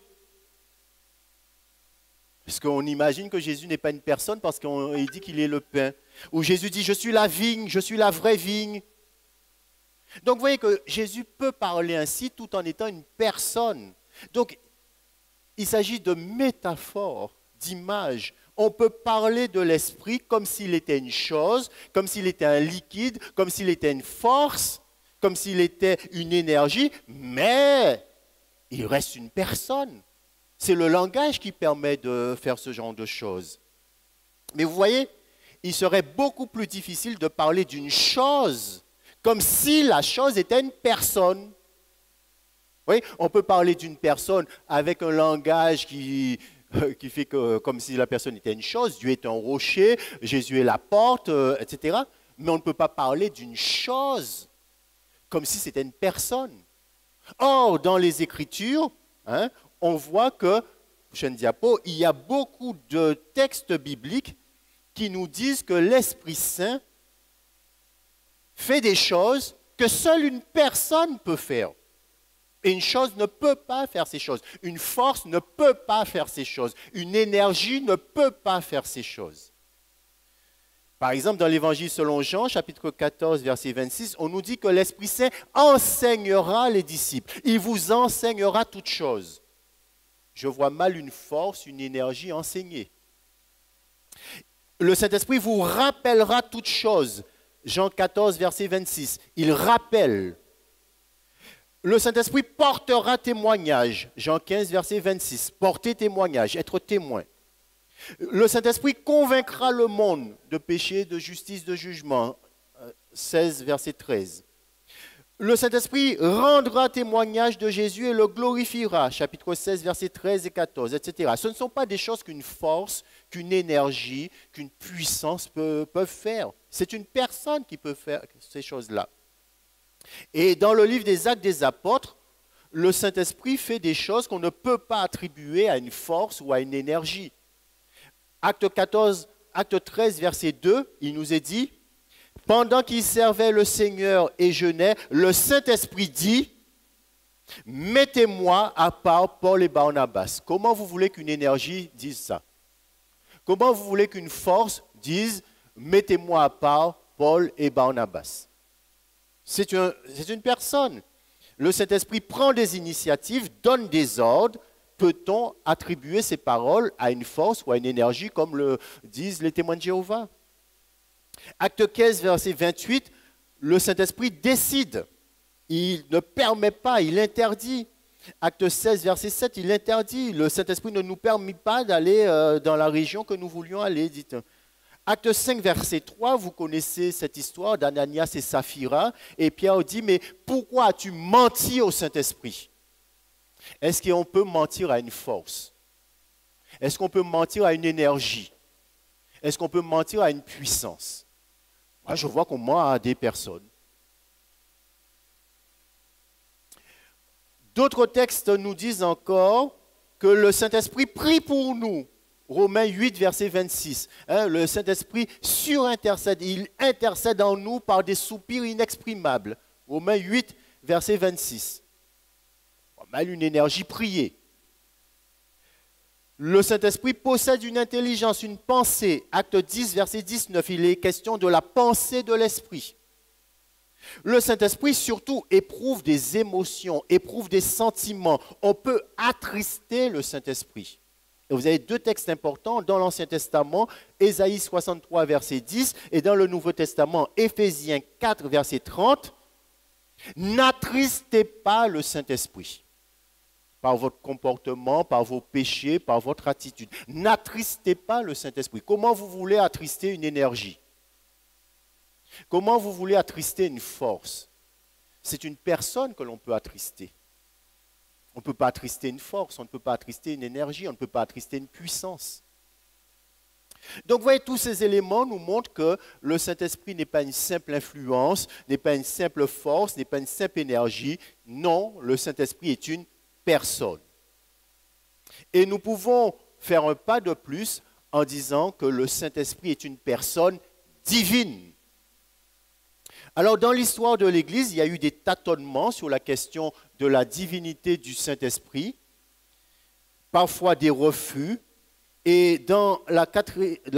Est-ce qu'on imagine que Jésus n'est pas une personne parce qu'il dit qu'il est le pain? Ou Jésus dit, je suis la vigne, je suis la vraie vigne. Donc vous voyez que Jésus peut parler ainsi tout en étant une personne. Donc il s'agit de métaphores, d'images. On peut parler de l'esprit comme s'il était une chose, comme s'il était un liquide, comme s'il était une force, comme s'il était une énergie, mais il reste une personne. C'est le langage qui permet de faire ce genre de choses. Mais vous voyez, il serait beaucoup plus difficile de parler d'une chose comme si la chose était une personne. Oui, on peut parler d'une personne avec un langage qui fait que, comme si la personne était une chose, Dieu est un rocher, Jésus est la porte, etc. Mais on ne peut pas parler d'une chose comme si c'était une personne. Or, dans les Écritures, on voit que, prochaine diapo, il y a beaucoup de textes bibliques qui nous disent que l'Esprit Saint fait des choses que seule une personne peut faire. Et une chose ne peut pas faire ces choses. Une force ne peut pas faire ces choses. Une énergie ne peut pas faire ces choses. Par exemple, dans l'Évangile selon Jean, chapitre 14, verset 26, on nous dit que l'Esprit Saint enseignera les disciples. Il vous enseignera toutes choses. Je vois mal une force, une énergie enseignée. Le Saint-Esprit vous rappellera toutes choses. Jean 14, verset 26. Il rappelle. Le Saint-Esprit portera témoignage. Jean 15, verset 26. Porter témoignage, être témoin. Le Saint-Esprit convaincra le monde de péché, de justice, de jugement. 16, verset 13. Le Saint-Esprit rendra témoignage de Jésus et le glorifiera. Chapitre 16, verset 13 et 14, etc. Ce ne sont pas des choses qu'une force, qu'une énergie, qu'une puissance peuvent faire. C'est une personne qui peut faire ces choses-là. Et dans le livre des Actes des Apôtres, le Saint-Esprit fait des choses qu'on ne peut pas attribuer à une force ou à une énergie. Acte 13, verset 2, il nous est dit, « Pendant qu'ils servaient le Seigneur et jeûnaient, le Saint-Esprit dit, « Mettez-moi à part Paul et Barnabas. » Comment vous voulez qu'une énergie dise ça? Comment vous voulez qu'une force dise, « Mettez-moi à part Paul et Barnabas » C'est une personne. Le Saint-Esprit prend des initiatives, donne des ordres. Peut-on attribuer ces paroles à une force ou à une énergie comme le disent les témoins de Jéhovah? Acte 15, verset 28, le Saint-Esprit décide. Il ne permet pas, il interdit. Acte 16, verset 7, il interdit. Le Saint-Esprit ne nous permet pas d'aller dans la région que nous voulions aller, dites. Acte 5, verset 3, vous connaissez cette histoire d'Ananias et Saphira. Et Pierre dit, mais pourquoi as-tu menti au Saint-Esprit? Est-ce qu'on peut mentir à une force? Est-ce qu'on peut mentir à une énergie? Est-ce qu'on peut mentir à une puissance? Moi, je vois qu'on ment à des personnes. D'autres textes nous disent encore que le Saint-Esprit prie pour nous. Romains 8, verset 26. Le Saint-Esprit surintercède. Il intercède en nous par des soupirs inexprimables. Romains 8, verset 26. Mal une énergie priée. Le Saint-Esprit possède une intelligence, une pensée. Acte 10, verset 19, il est question de la pensée de l'Esprit. Le Saint-Esprit surtout éprouve des émotions, éprouve des sentiments. On peut attrister le Saint-Esprit. Et vous avez deux textes importants dans l'Ancien Testament, Ésaïe 63, verset 10, et dans le Nouveau Testament, Éphésiens 4, verset 30. N'attristez pas le Saint-Esprit. Par votre comportement, par vos péchés, par votre attitude. N'attristez pas le Saint-Esprit. Comment vous voulez attrister une énergie? Comment vous voulez attrister une force? C'est une personne que l'on peut attrister. On ne peut pas attrister une force, on ne peut pas attrister une énergie, on ne peut pas attrister une puissance. Donc, vous voyez, tous ces éléments nous montrent que le Saint-Esprit n'est pas une simple influence, n'est pas une simple force, n'est pas une simple énergie. Non, le Saint-Esprit est une personne. Et nous pouvons faire un pas de plus en disant que le Saint-Esprit est une personne divine. Alors, dans l'histoire de l'Église, il y a eu des tâtonnements sur la question de la divinité du Saint-Esprit, parfois des refus. Et dans la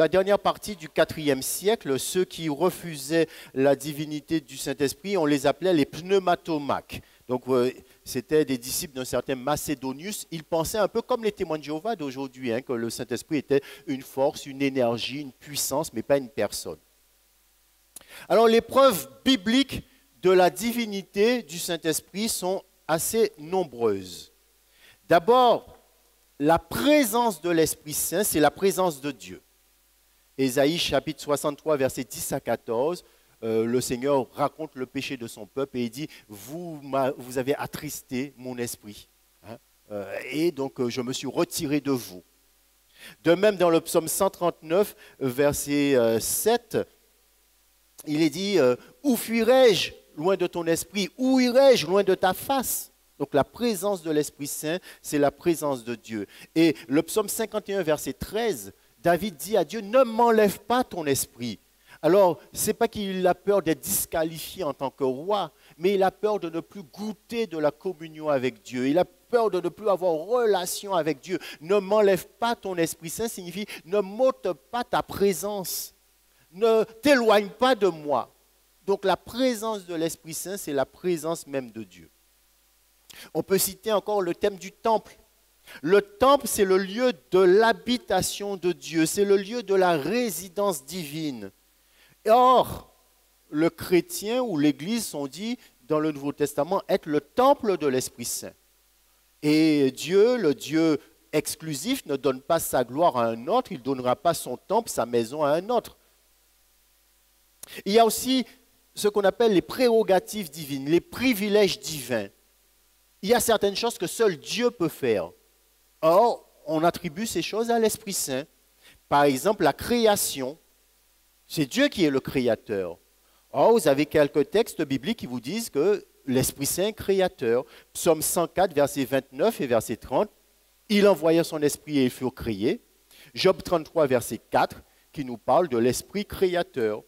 dernière partie du IVe siècle, ceux qui refusaient la divinité du Saint-Esprit, on les appelait les pneumatomaques. Donc, c'était des disciples d'un certain Macédonius. Ils pensaient un peu comme les témoins de Jéhovah d'aujourd'hui, que le Saint-Esprit était une force, une énergie, une puissance, mais pas une personne. Alors, les preuves bibliques de la divinité du Saint-Esprit sont assez nombreuses. D'abord, la présence de l'Esprit Saint, c'est la présence de Dieu. Ésaïe chapitre 63, versets 10 à 14, le Seigneur raconte le péché de son peuple et il dit, vous avez attristé mon esprit. Et donc je me suis retiré de vous. De même, dans le psaume 139, verset 7, il est dit, où fuirai-je loin de ton esprit? Où irai-je loin de ta face? Donc la présence de l'Esprit Saint, c'est la présence de Dieu. Et le psaume 51, verset 13, David dit à Dieu, ne m'enlève pas ton esprit. Alors, ce n'est pas qu'il a peur d'être disqualifié en tant que roi, mais il a peur de ne plus goûter de la communion avec Dieu. Il a peur de ne plus avoir relation avec Dieu. Ne m'enlève pas ton Esprit Saint signifie ne m'ôte pas ta présence. Ne t'éloigne pas de moi. Donc la présence de l'Esprit Saint, c'est la présence même de Dieu. On peut citer encore le thème du temple. Le temple, c'est le lieu de l'habitation de Dieu, c'est le lieu de la résidence divine. Or, le chrétien ou l'Église sont dit dans le Nouveau Testament être le temple de l'Esprit Saint. Et Dieu, le Dieu exclusif, ne donne pas sa gloire à un autre, il ne donnera pas son temple, sa maison à un autre. Il y a aussi ce qu'on appelle les prérogatives divines, les privilèges divins. Il y a certaines choses que seul Dieu peut faire. Or, on attribue ces choses à l'Esprit Saint. Par exemple, la création, c'est Dieu qui est le créateur. Or, vous avez quelques textes bibliques qui vous disent que l'Esprit Saint est créateur. Psaume 104, verset 29 et verset 30, il envoya son esprit et ils furent créés. Job 33, verset 4, qui nous parle de l'Esprit créateur.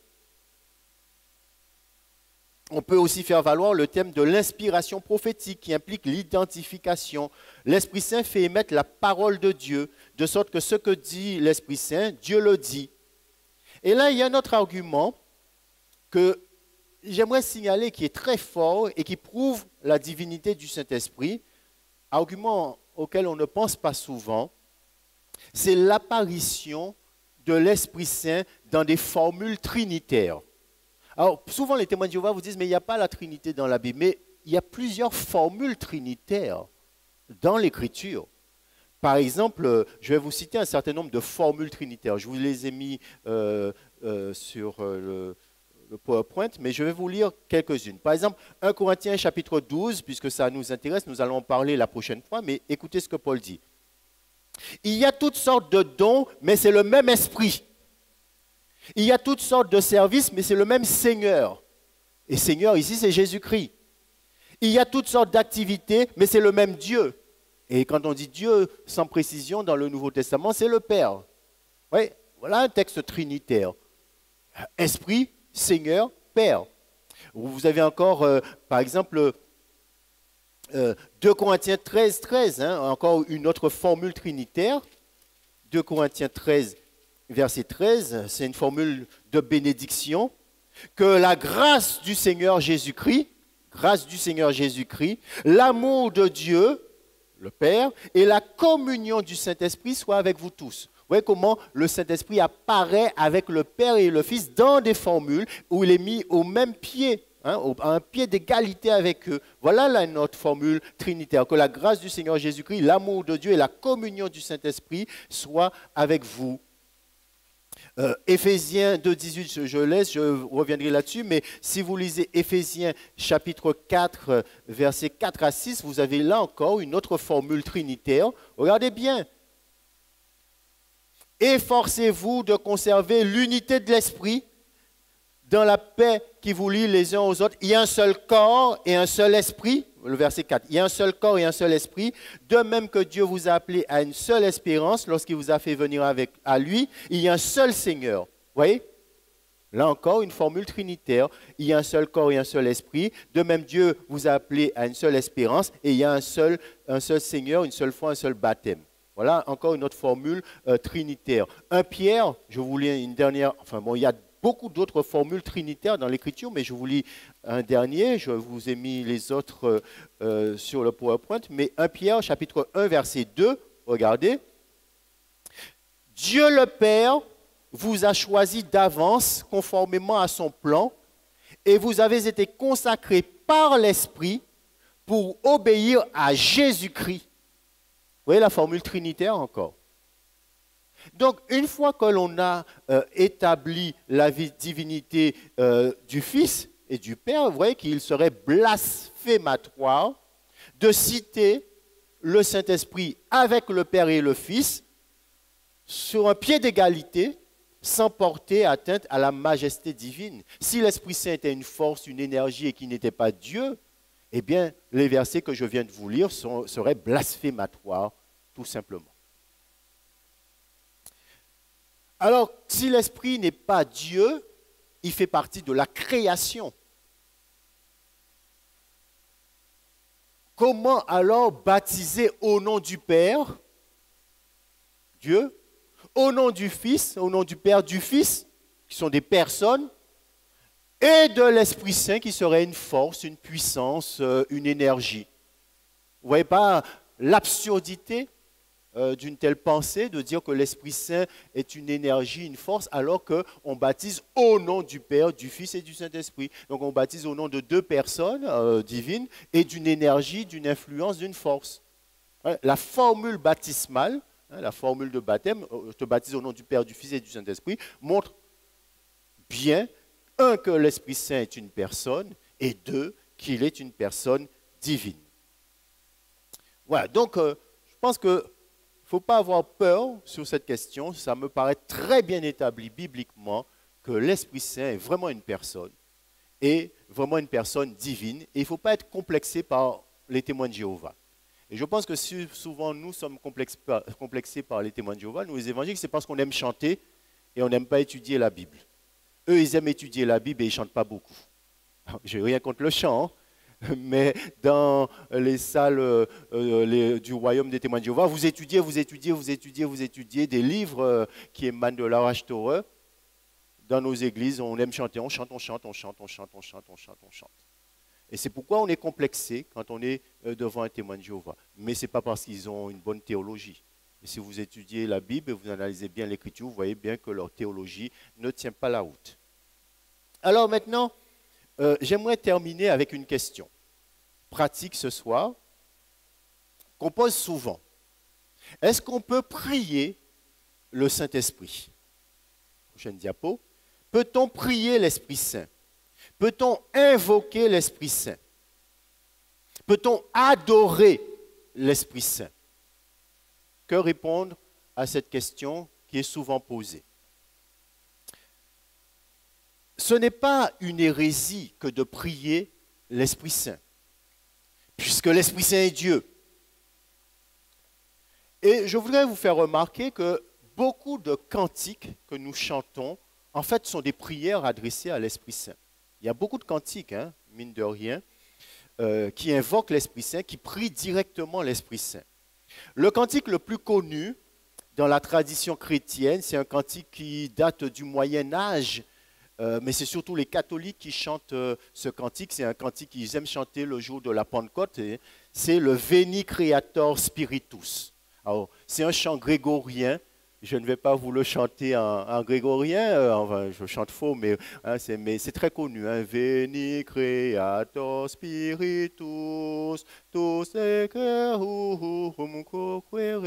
On peut aussi faire valoir le thème de l'inspiration prophétique qui implique l'identification. L'Esprit Saint fait émettre la parole de Dieu, de sorte que ce que dit l'Esprit Saint, Dieu le dit. Et là, il y a un autre argument que j'aimerais signaler qui est très fort et qui prouve la divinité du Saint-Esprit, argument auquel on ne pense pas souvent, c'est l'apparition de l'Esprit Saint dans des formules trinitaires. Alors, souvent, les témoins de Jéhovah vous disent, mais il n'y a pas la Trinité dans la Bible. Mais il y a plusieurs formules trinitaires dans l'Écriture. Par exemple, je vais vous citer un certain nombre de formules trinitaires. Je vous les ai mis sur le PowerPoint, mais je vais vous lire quelques-unes. Par exemple, 1 Corinthiens chapitre 12, puisque ça nous intéresse, nous allons en parler la prochaine fois, mais écoutez ce que Paul dit. Il y a toutes sortes de dons, mais c'est le même esprit. Il y a toutes sortes de services, mais c'est le même Seigneur. Et Seigneur, ici, c'est Jésus-Christ. Il y a toutes sortes d'activités, mais c'est le même Dieu. Et quand on dit Dieu sans précision dans le Nouveau Testament, c'est le Père. Oui, voilà un texte trinitaire. Esprit, Seigneur, Père. Vous avez encore, par exemple, 2 Corinthiens 13, 13, encore une autre formule trinitaire. 2 Corinthiens 13, verset 13, c'est une formule de bénédiction. Que la grâce du Seigneur Jésus-Christ, l'amour de Dieu, le Père, et la communion du Saint-Esprit soient avec vous tous. Vous voyez comment le Saint-Esprit apparaît avec le Père et le Fils dans des formules où il est mis au même pied, à un pied d'égalité avec eux. Voilà là notre formule trinitaire. Que la grâce du Seigneur Jésus-Christ, l'amour de Dieu et la communion du Saint-Esprit soient avec vous. Éphésiens 2,18, je laisse, je reviendrai là-dessus, mais si vous lisez Éphésiens chapitre 4, versets 4 à 6, vous avez là encore une autre formule trinitaire. Regardez bien. Efforcez-vous de conserver l'unité de l'esprit dans la paix qui vous lie les uns aux autres. Il y a un seul corps et un seul esprit. Le verset 4. Il y a un seul corps et un seul esprit. De même que Dieu vous a appelé à une seule espérance lorsqu'il vous a fait venir à lui. Il y a un seul Seigneur. Vous voyez? Là encore, une formule trinitaire. Il y a un seul corps et un seul esprit. De même, Dieu vous a appelé à une seule espérance. Et il y a un seul Seigneur, une seule foi, un seul baptême. Voilà encore une autre formule trinitaire. 1 Pierre, je vous lis une dernière. Enfin bon, il y a beaucoup d'autres formules trinitaires dans l'Écriture, mais je vous lis un dernier. Je vous ai mis les autres sur le PowerPoint. Mais 1 Pierre, chapitre 1, verset 2, regardez. Dieu le Père vous a choisi d'avance conformément à son plan et vous avez été consacrés par l'Esprit pour obéir à Jésus-Christ. Vous voyez la formule trinitaire encore. Donc, une fois que l'on a établi la divinité du Fils et du Père, vous voyez qu'il serait blasphématoire de citer le Saint-Esprit avec le Père et le Fils sur un pied d'égalité sans porter atteinte à la majesté divine. Si l'Esprit Saint était une force, une énergie et qu'il n'était pas Dieu, eh bien, les versets que je viens de vous lire seraient blasphématoires, tout simplement. Alors, si l'Esprit n'est pas Dieu, il fait partie de la création. Comment alors baptiser au nom du Père, Dieu, au nom du Fils, au nom du Père, du Fils, qui sont des personnes, et de l'Esprit Saint qui serait une force, une puissance, une énergie. Vous ne voyez pas l'absurdité d'une telle pensée, de dire que l'Esprit Saint est une énergie, une force, alors qu'on baptise au nom du Père, du Fils et du Saint-Esprit. Donc on baptise au nom de deux personnes divines et d'une énergie, d'une influence, d'une force. La formule baptismale, la formule de baptême, je te baptise au nom du Père, du Fils et du Saint-Esprit, montre bien, un, que l'Esprit Saint est une personne, et deux, qu'il est une personne divine. Voilà, donc je pense qu'il ne faut pas avoir peur sur cette question. Ça me paraît très bien établi bibliquement que l'Esprit Saint est vraiment une personne, et vraiment une personne divine, et il ne faut pas être complexé par les témoins de Jéhovah. Et je pense que si souvent nous sommes complexés par les témoins de Jéhovah, nous les évangéliques, c'est parce qu'on aime chanter et on n'aime pas étudier la Bible. Eux, ils aiment étudier la Bible et ils ne chantent pas beaucoup. Je n'ai rien contre le chant, mais dans les salles du royaume des témoins de Jéhovah, vous étudiez des livres qui émanent de l'Arach-Torah. Dans nos églises, on aime chanter, on chante. Et c'est pourquoi on est complexé quand on est devant un témoin de Jéhovah. Mais ce n'est pas parce qu'ils ont une bonne théologie. Et si vous étudiez la Bible et vous analysez bien l'Écriture, vous voyez bien que leur théologie ne tient pas la route. Alors maintenant, j'aimerais terminer avec une question pratique ce soir, qu'on pose souvent. Est-ce qu'on peut prier le Saint-Esprit? Prochaine diapo. Peut-on prier l'Esprit Saint? Peut-on invoquer l'Esprit Saint? Peut-on adorer l'Esprit Saint? Que répondre à cette question qui est souvent posée? Ce n'est pas une hérésie que de prier l'Esprit Saint, puisque l'Esprit Saint est Dieu. Et je voudrais vous faire remarquer que beaucoup de cantiques que nous chantons, en fait, sont des prières adressées à l'Esprit Saint. Il y a beaucoup de cantiques, mine de rien, qui invoquent l'Esprit Saint, qui prient directement l'Esprit Saint. Le cantique le plus connu dans la tradition chrétienne, c'est un cantique qui date du Moyen Âge, mais c'est surtout les catholiques qui chantent ce cantique. C'est un cantique qu'ils aiment chanter le jour de la Pentecôte. C'est le Veni Creator Spiritus. Alors, c'est un chant grégorien. Je ne vais pas vous le chanter en grégorien, enfin, je chante faux, mais c'est très connu. Veni Creator Spiritus, tus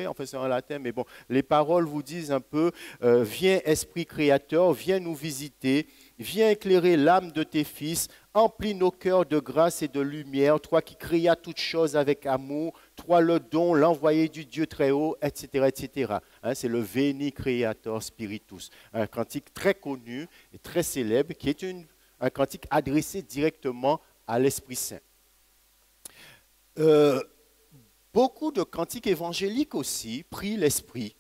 enfin c'est en latin, mais bon, les paroles vous disent un peu, viens Esprit Créateur, viens nous visiter, viens éclairer l'âme de tes fils, emplis nos cœurs de grâce et de lumière, toi qui créas toutes choses avec amour, toi le don, l'envoyé du Dieu très haut, etc. etc. C'est le Veni Creator Spiritus, un cantique très connu et très célèbre, qui est un cantique adressé directement à l'Esprit Saint. Beaucoup de cantiques évangéliques aussi prient l'Esprit.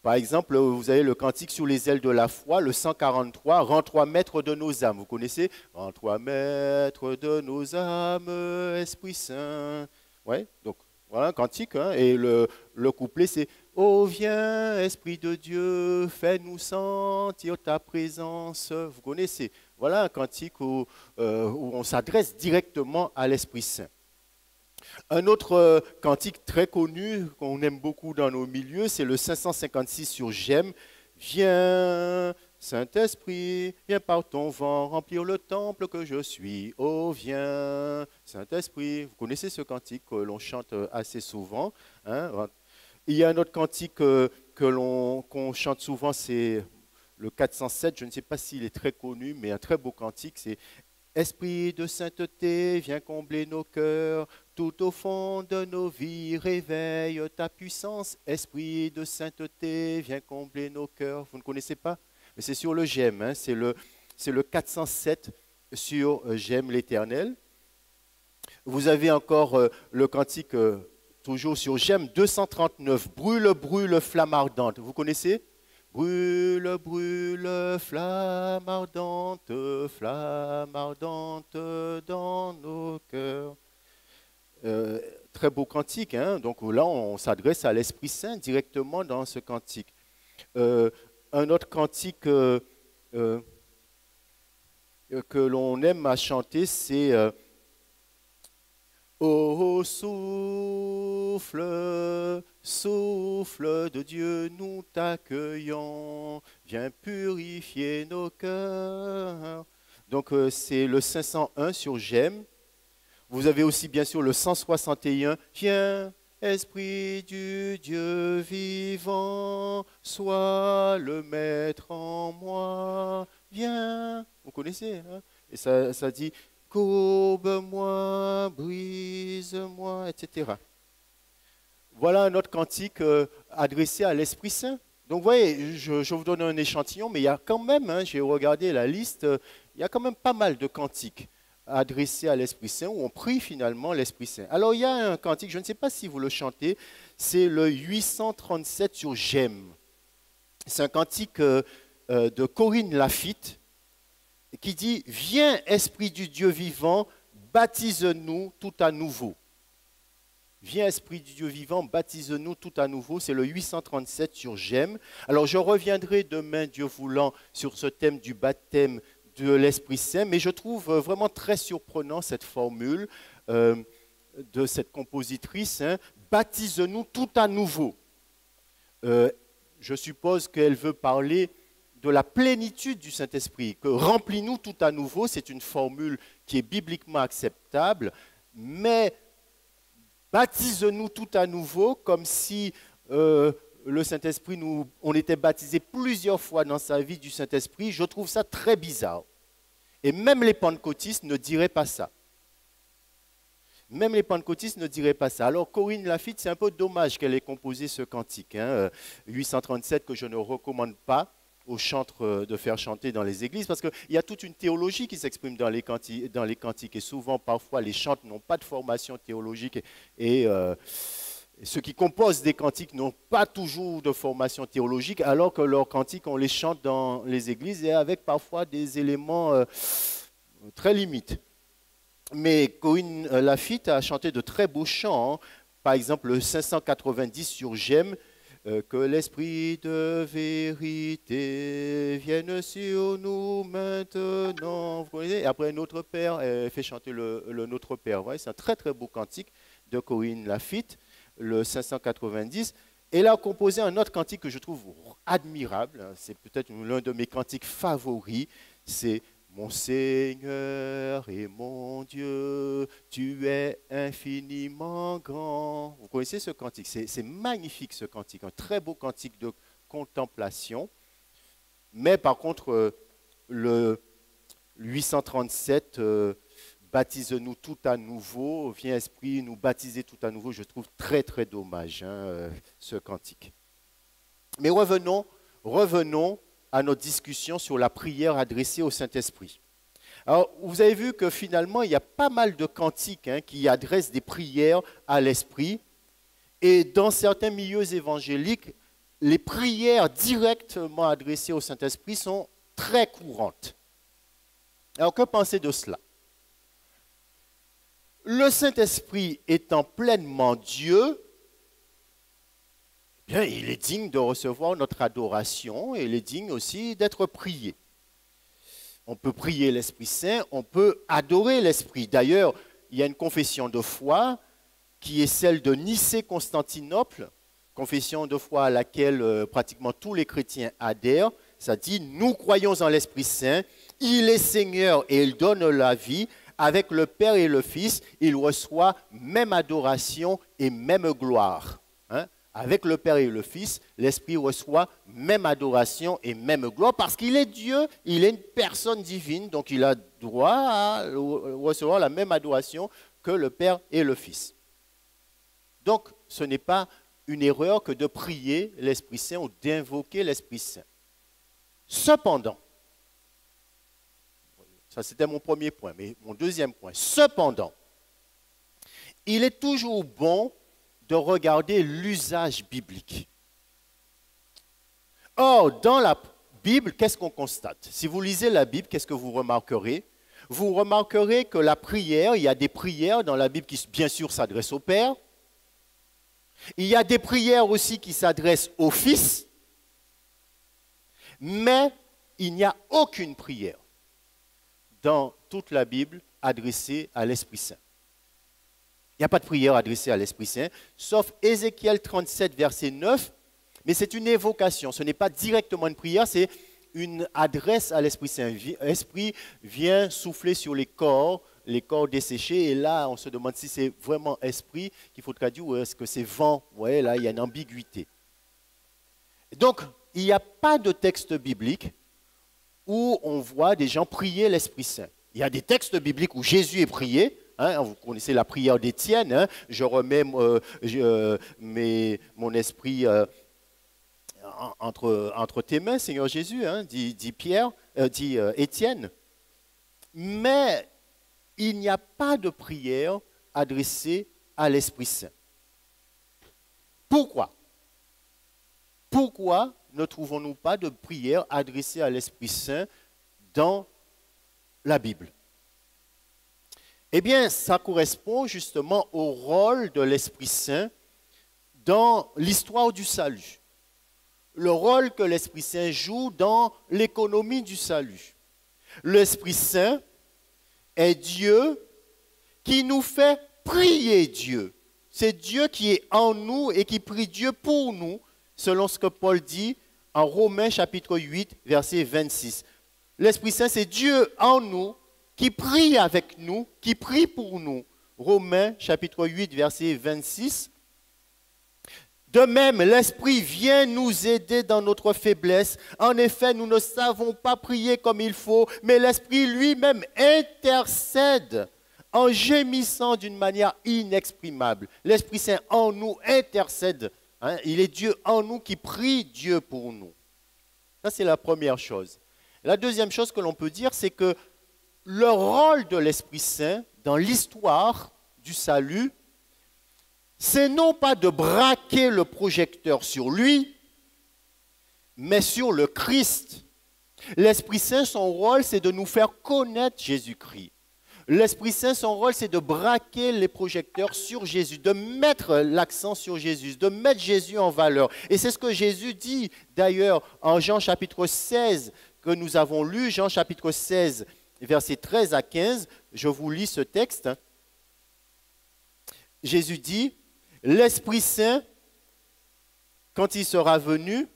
Par exemple, vous avez le cantique sur les ailes de la foi, le 143, « Rends-toi maître de nos âmes ». Vous connaissez ? « Rends-toi maître de nos âmes, Esprit Saint ». Ouais, donc voilà un cantique. Et le couplet, c'est « Oh, viens, Esprit de Dieu, fais-nous sentir ta présence ». Vous connaissez ? Voilà un cantique où on s'adresse directement à l'Esprit Saint. Un autre cantique très connu, qu'on aime beaucoup dans nos milieux, c'est le 556 sur J'aime. Viens, Saint-Esprit, viens par ton vent remplir le temple que je suis. Oh, viens, Saint-Esprit. Vous connaissez ce cantique que l'on chante assez souvent. Il y a un autre cantique qu'on chante souvent, c'est le 407. Je ne sais pas s'il est très connu, mais un très beau cantique, c'est Esprit de sainteté, viens combler nos cœurs, tout au fond de nos vies, réveille ta puissance. Esprit de sainteté, viens combler nos cœurs. Vous ne connaissez pas? Mais c'est sur le J'aime, c'est le 407 sur J'aime l'Éternel. Vous avez encore le cantique, toujours sur J'aime, 239, brûle, brûle, flamme ardente. Vous connaissez? Brûle, brûle, flamme ardente dans nos cœurs. Très beau cantique, donc là on s'adresse à l'Esprit Saint directement dans ce cantique. Un autre cantique que l'on aime à chanter, c'est ô souffle, souffle de Dieu, nous t'accueillons, viens purifier nos cœurs. Donc c'est le 501 sur J'aime. Vous avez aussi bien sûr le 161, viens Esprit du Dieu vivant, sois le maître en moi, viens. Vous connaissez, hein? Et ça dit, courbe-moi, brise-moi, etc. Voilà un autre cantique adressé à l'Esprit Saint. Donc vous voyez, je vous donne un échantillon, mais il y a quand même, hein, j'ai regardé la liste, il y a quand même pas mal de cantiques adressés à l'Esprit Saint, où on prie finalement l'Esprit Saint. Alors il y a un cantique, je ne sais pas si vous le chantez, c'est le 837 sur J'aime. C'est un cantique de Corinne Lafitte qui dit « Viens, Esprit du Dieu vivant, baptise-nous tout à nouveau ». Viens, Esprit du Dieu vivant, baptise-nous tout à nouveau. C'est le 837 sur J'aime. Alors je reviendrai demain, Dieu voulant, sur ce thème du baptême de l'Esprit Saint, mais je trouve vraiment très surprenant cette formule de cette compositrice, hein, baptise-nous tout à nouveau. Je suppose qu'elle veut parler de la plénitude du Saint-Esprit, que remplis-nous tout à nouveau, c'est une formule qui est bibliquement acceptable, mais baptise-nous tout à nouveau, comme si le Saint-Esprit, on était baptisé plusieurs fois dans sa vie du Saint-Esprit, je trouve ça très bizarre. Et même les pentecôtistes ne diraient pas ça. Même les pentecôtistes ne diraient pas ça. Alors Corinne Lafitte, c'est un peu dommage qu'elle ait composé ce cantique, hein, 837, que je ne recommande pas aux chantres de faire chanter dans les églises, parce qu'il y a toute une théologie qui s'exprime dans les cantiques, et souvent, parfois, les chantres n'ont pas de formation théologique, et ceux qui composent des cantiques n'ont pas toujours de formation théologique, alors que leurs cantiques, on les chante dans les églises, et avec parfois des éléments très limites. Mais Corinne Lafitte a chanté de très beaux chants, hein. Par exemple le 590 sur J'aime, que l'Esprit de vérité vienne sur nous maintenant. Vous connaissez? Et après Notre Père, elle fait chanter le Notre Père. C'est un très très beau cantique de Corinne Lafitte, le 590. Elle a composé un autre cantique que je trouve admirable. C'est peut-être l'un de mes cantiques favoris. C'est mon Seigneur et mon Dieu, tu es infiniment grand. Vous connaissez ce cantique? C'est magnifique ce cantique, un très beau cantique de contemplation. Mais par contre, le 837, baptise-nous tout à nouveau, viens Esprit nous baptiser tout à nouveau, je trouve très très dommage, hein, ce cantique. Mais revenons à notre discussion sur la prière adressée au Saint-Esprit. Alors, vous avez vu que finalement, il y a pas mal de cantiques, hein, qui adressent des prières à l'Esprit. Et dans certains milieux évangéliques, les prières directement adressées au Saint-Esprit sont très courantes. Alors, que penser de cela? Le Saint-Esprit étant pleinement Dieu, bien, il est digne de recevoir notre adoration et il est digne aussi d'être prié. On peut prier l'Esprit Saint, on peut adorer l'Esprit. D'ailleurs, il y a une confession de foi qui est celle de Nicée-Constantinople, confession de foi à laquelle pratiquement tous les chrétiens adhèrent. Ça dit, nous croyons en l'Esprit Saint, il est Seigneur et il donne la vie. Avec le Père et le Fils, il reçoit même adoration et même gloire. Hein? Avec le Père et le Fils, l'Esprit reçoit même adoration et même gloire parce qu'il est Dieu, il est une personne divine, donc il a droit à recevoir la même adoration que le Père et le Fils. Donc, ce n'est pas une erreur que de prier l'Esprit Saint ou d'invoquer l'Esprit Saint. Cependant, ça c'était mon premier point, mais mon deuxième point, cependant, il est toujours bon de regarder l'usage biblique. Or, dans la Bible, qu'est-ce qu'on constate? Si vous lisez la Bible, qu'est-ce que vous remarquerez? Vous remarquerez que la prière, il y a des prières dans la Bible qui, bien sûr, s'adressent au Père. Il y a des prières aussi qui s'adressent au Fils. Mais il n'y a aucune prière dans toute la Bible adressée à l'Esprit Saint. Il n'y a pas de prière adressée à l'Esprit Saint, sauf Ézéchiel 37, verset 9, mais c'est une évocation, ce n'est pas directement une prière, c'est une adresse à l'Esprit Saint. L'Esprit vient souffler sur les corps desséchés, et là on se demande si c'est vraiment esprit qu'il faut traduire ou est-ce que c'est vent. Vous voyez, là il y a une ambiguïté. Donc il n'y a pas de texte biblique où on voit des gens prier l'Esprit Saint. Il y a des textes bibliques où Jésus est prié. Vous connaissez la prière d'Étienne. Je remets mon esprit entre tes mains, Seigneur Jésus, dit Étienne. Mais il n'y a pas de prière adressée à l'Esprit Saint. Pourquoi? Pourquoi ne trouvons-nous pas de prière adressée à l'Esprit Saint dans la Bible? Eh bien, ça correspond justement au rôle de l'Esprit Saint dans l'histoire du salut. Le rôle que l'Esprit Saint joue dans l'économie du salut. L'Esprit Saint est Dieu qui nous fait prier Dieu. C'est Dieu qui est en nous et qui prie Dieu pour nous, selon ce que Paul dit en Romains chapitre 8, verset 26. L'Esprit Saint, c'est Dieu en nous qui prie avec nous, qui prie pour nous. Romains chapitre 8, verset 26. De même, l'Esprit vient nous aider dans notre faiblesse. En effet, nous ne savons pas prier comme il faut, mais l'Esprit lui-même intercède en gémissant d'une manière inexprimable. L'Esprit Saint en nous intercède. Il est Dieu en nous qui prie Dieu pour nous. Ça, c'est la première chose. La deuxième chose que l'on peut dire, c'est que le rôle de l'Esprit Saint dans l'histoire du salut, c'est non pas de braquer le projecteur sur lui, mais sur le Christ. L'Esprit Saint, son rôle, c'est de nous faire connaître Jésus-Christ. L'Esprit Saint, son rôle, c'est de braquer les projecteurs sur Jésus, de mettre l'accent sur Jésus, de mettre Jésus en valeur. Et c'est ce que Jésus dit d'ailleurs en Jean chapitre 16, que nous avons lu, Jean chapitre 16, versets 13 à 15. Je vous lis ce texte. Jésus dit, l'Esprit Saint, quand il sera venu,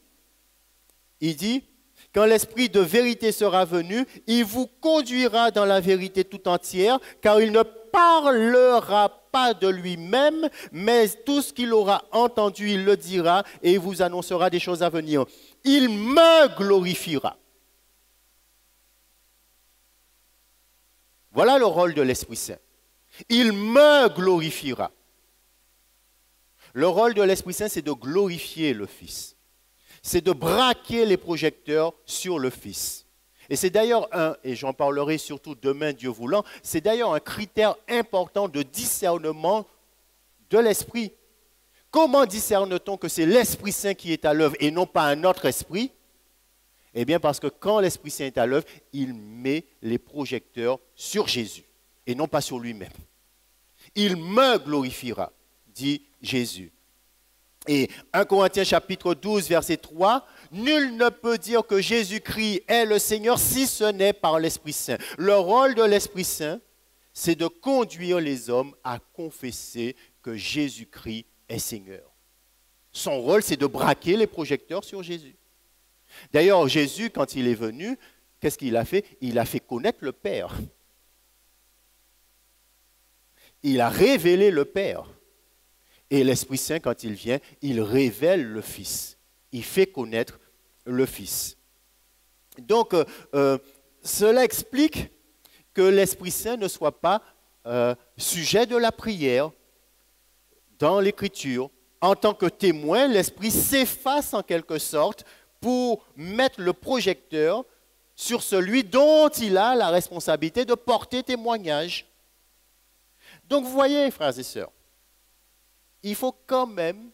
il dit, quand l'Esprit de vérité sera venu, il vous conduira dans la vérité tout entière, car il ne parlera pas de lui-même, mais tout ce qu'il aura entendu, il le dira et il vous annoncera des choses à venir. Il me glorifiera. Voilà le rôle de l'Esprit Saint. Il me glorifiera. Le rôle de l'Esprit Saint, c'est de glorifier le Fils. C'est de braquer les projecteurs sur le Fils. Et c'est d'ailleurs et j'en parlerai surtout demain, Dieu voulant, c'est d'ailleurs un critère important de discernement de l'Esprit. Comment discerne-t-on que c'est l'Esprit Saint qui est à l'œuvre et non pas un autre esprit? Eh bien parce que quand l'Esprit Saint est à l'œuvre, il met les projecteurs sur Jésus et non pas sur lui-même. Il me glorifiera, dit Jésus. Et 1 Corinthiens chapitre 12, verset 3, « Nul ne peut dire que Jésus-Christ est le Seigneur si ce n'est par l'Esprit Saint. » Le rôle de l'Esprit Saint, c'est de conduire les hommes à confesser que Jésus-Christ est Seigneur. Son rôle, c'est de braquer les projecteurs sur Jésus. D'ailleurs, Jésus, quand il est venu, qu'est-ce qu'il a fait? Il a fait connaître le Père. Il a révélé le Père. Et l'Esprit Saint, quand il vient, il révèle le Fils. Il fait connaître le Fils. Donc, cela explique que l'Esprit Saint ne soit pas sujet de la prière dans l'Écriture. En tant que témoin, l'Esprit s'efface en quelque sorte pour mettre le projecteur sur celui dont il a la responsabilité de porter témoignage. Donc, vous voyez, frères et sœurs, il faut quand même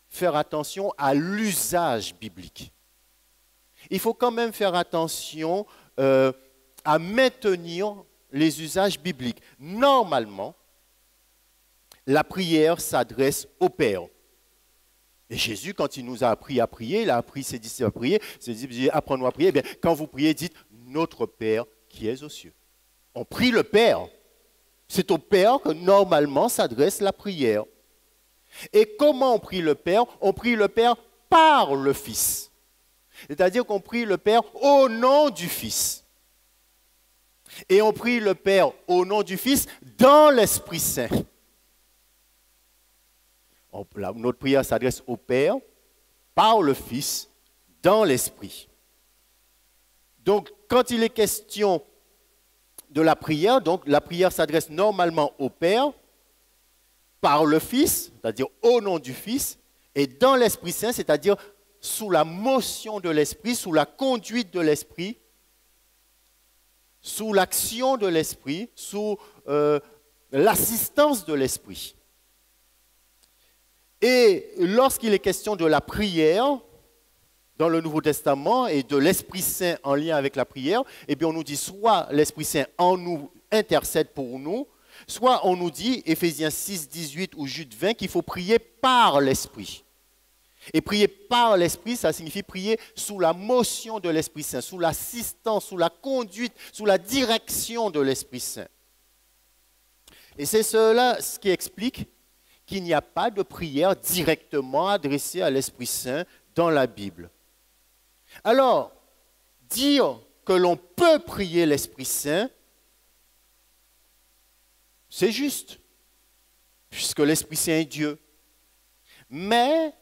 faire attention à l'usage biblique. Il faut quand même faire attention à maintenir les usages bibliques. Normalement, la prière s'adresse au Père. Et Jésus, quand il nous a appris à prier, il a appris ses disciples à prier, ses disciples disent, apprends-nous à prier. Eh bien, quand vous priez, dites, notre Père qui es aux cieux. On prie le Père. C'est au Père que normalement s'adresse la prière. Et comment on prie le Père? On prie le Père par le Fils. C'est-à-dire qu'on prie le Père au nom du Fils. Et on prie le Père au nom du Fils dans l'Esprit Saint. Notre prière s'adresse au Père par le Fils dans l'Esprit. Donc, quand il est question de la prière, donc la prière s'adresse normalement au Père par le Fils, c'est-à-dire au nom du Fils, et dans l'Esprit Saint, c'est-à-dire sous la motion de l'Esprit, sous la conduite de l'Esprit, sous l'action de l'Esprit, sous l'assistance de l'Esprit. Et lorsqu'il est question de la prière, dans le Nouveau Testament, et de l'Esprit Saint en lien avec la prière, eh bien on nous dit soit l'Esprit Saint en nous intercède pour nous, soit on nous dit, Éphésiens 6, 18 ou Jude 20, qu'il faut prier par l'Esprit. Et prier par l'Esprit, ça signifie prier sous la motion de l'Esprit Saint, sous l'assistance, sous la conduite, sous la direction de l'Esprit Saint. Et c'est cela ce qui explique qu'il n'y a pas de prière directement adressée à l'Esprit Saint dans la Bible. Alors, dire que l'on peut prier l'Esprit Saint, c'est juste, puisque l'Esprit Saint est Dieu. Mais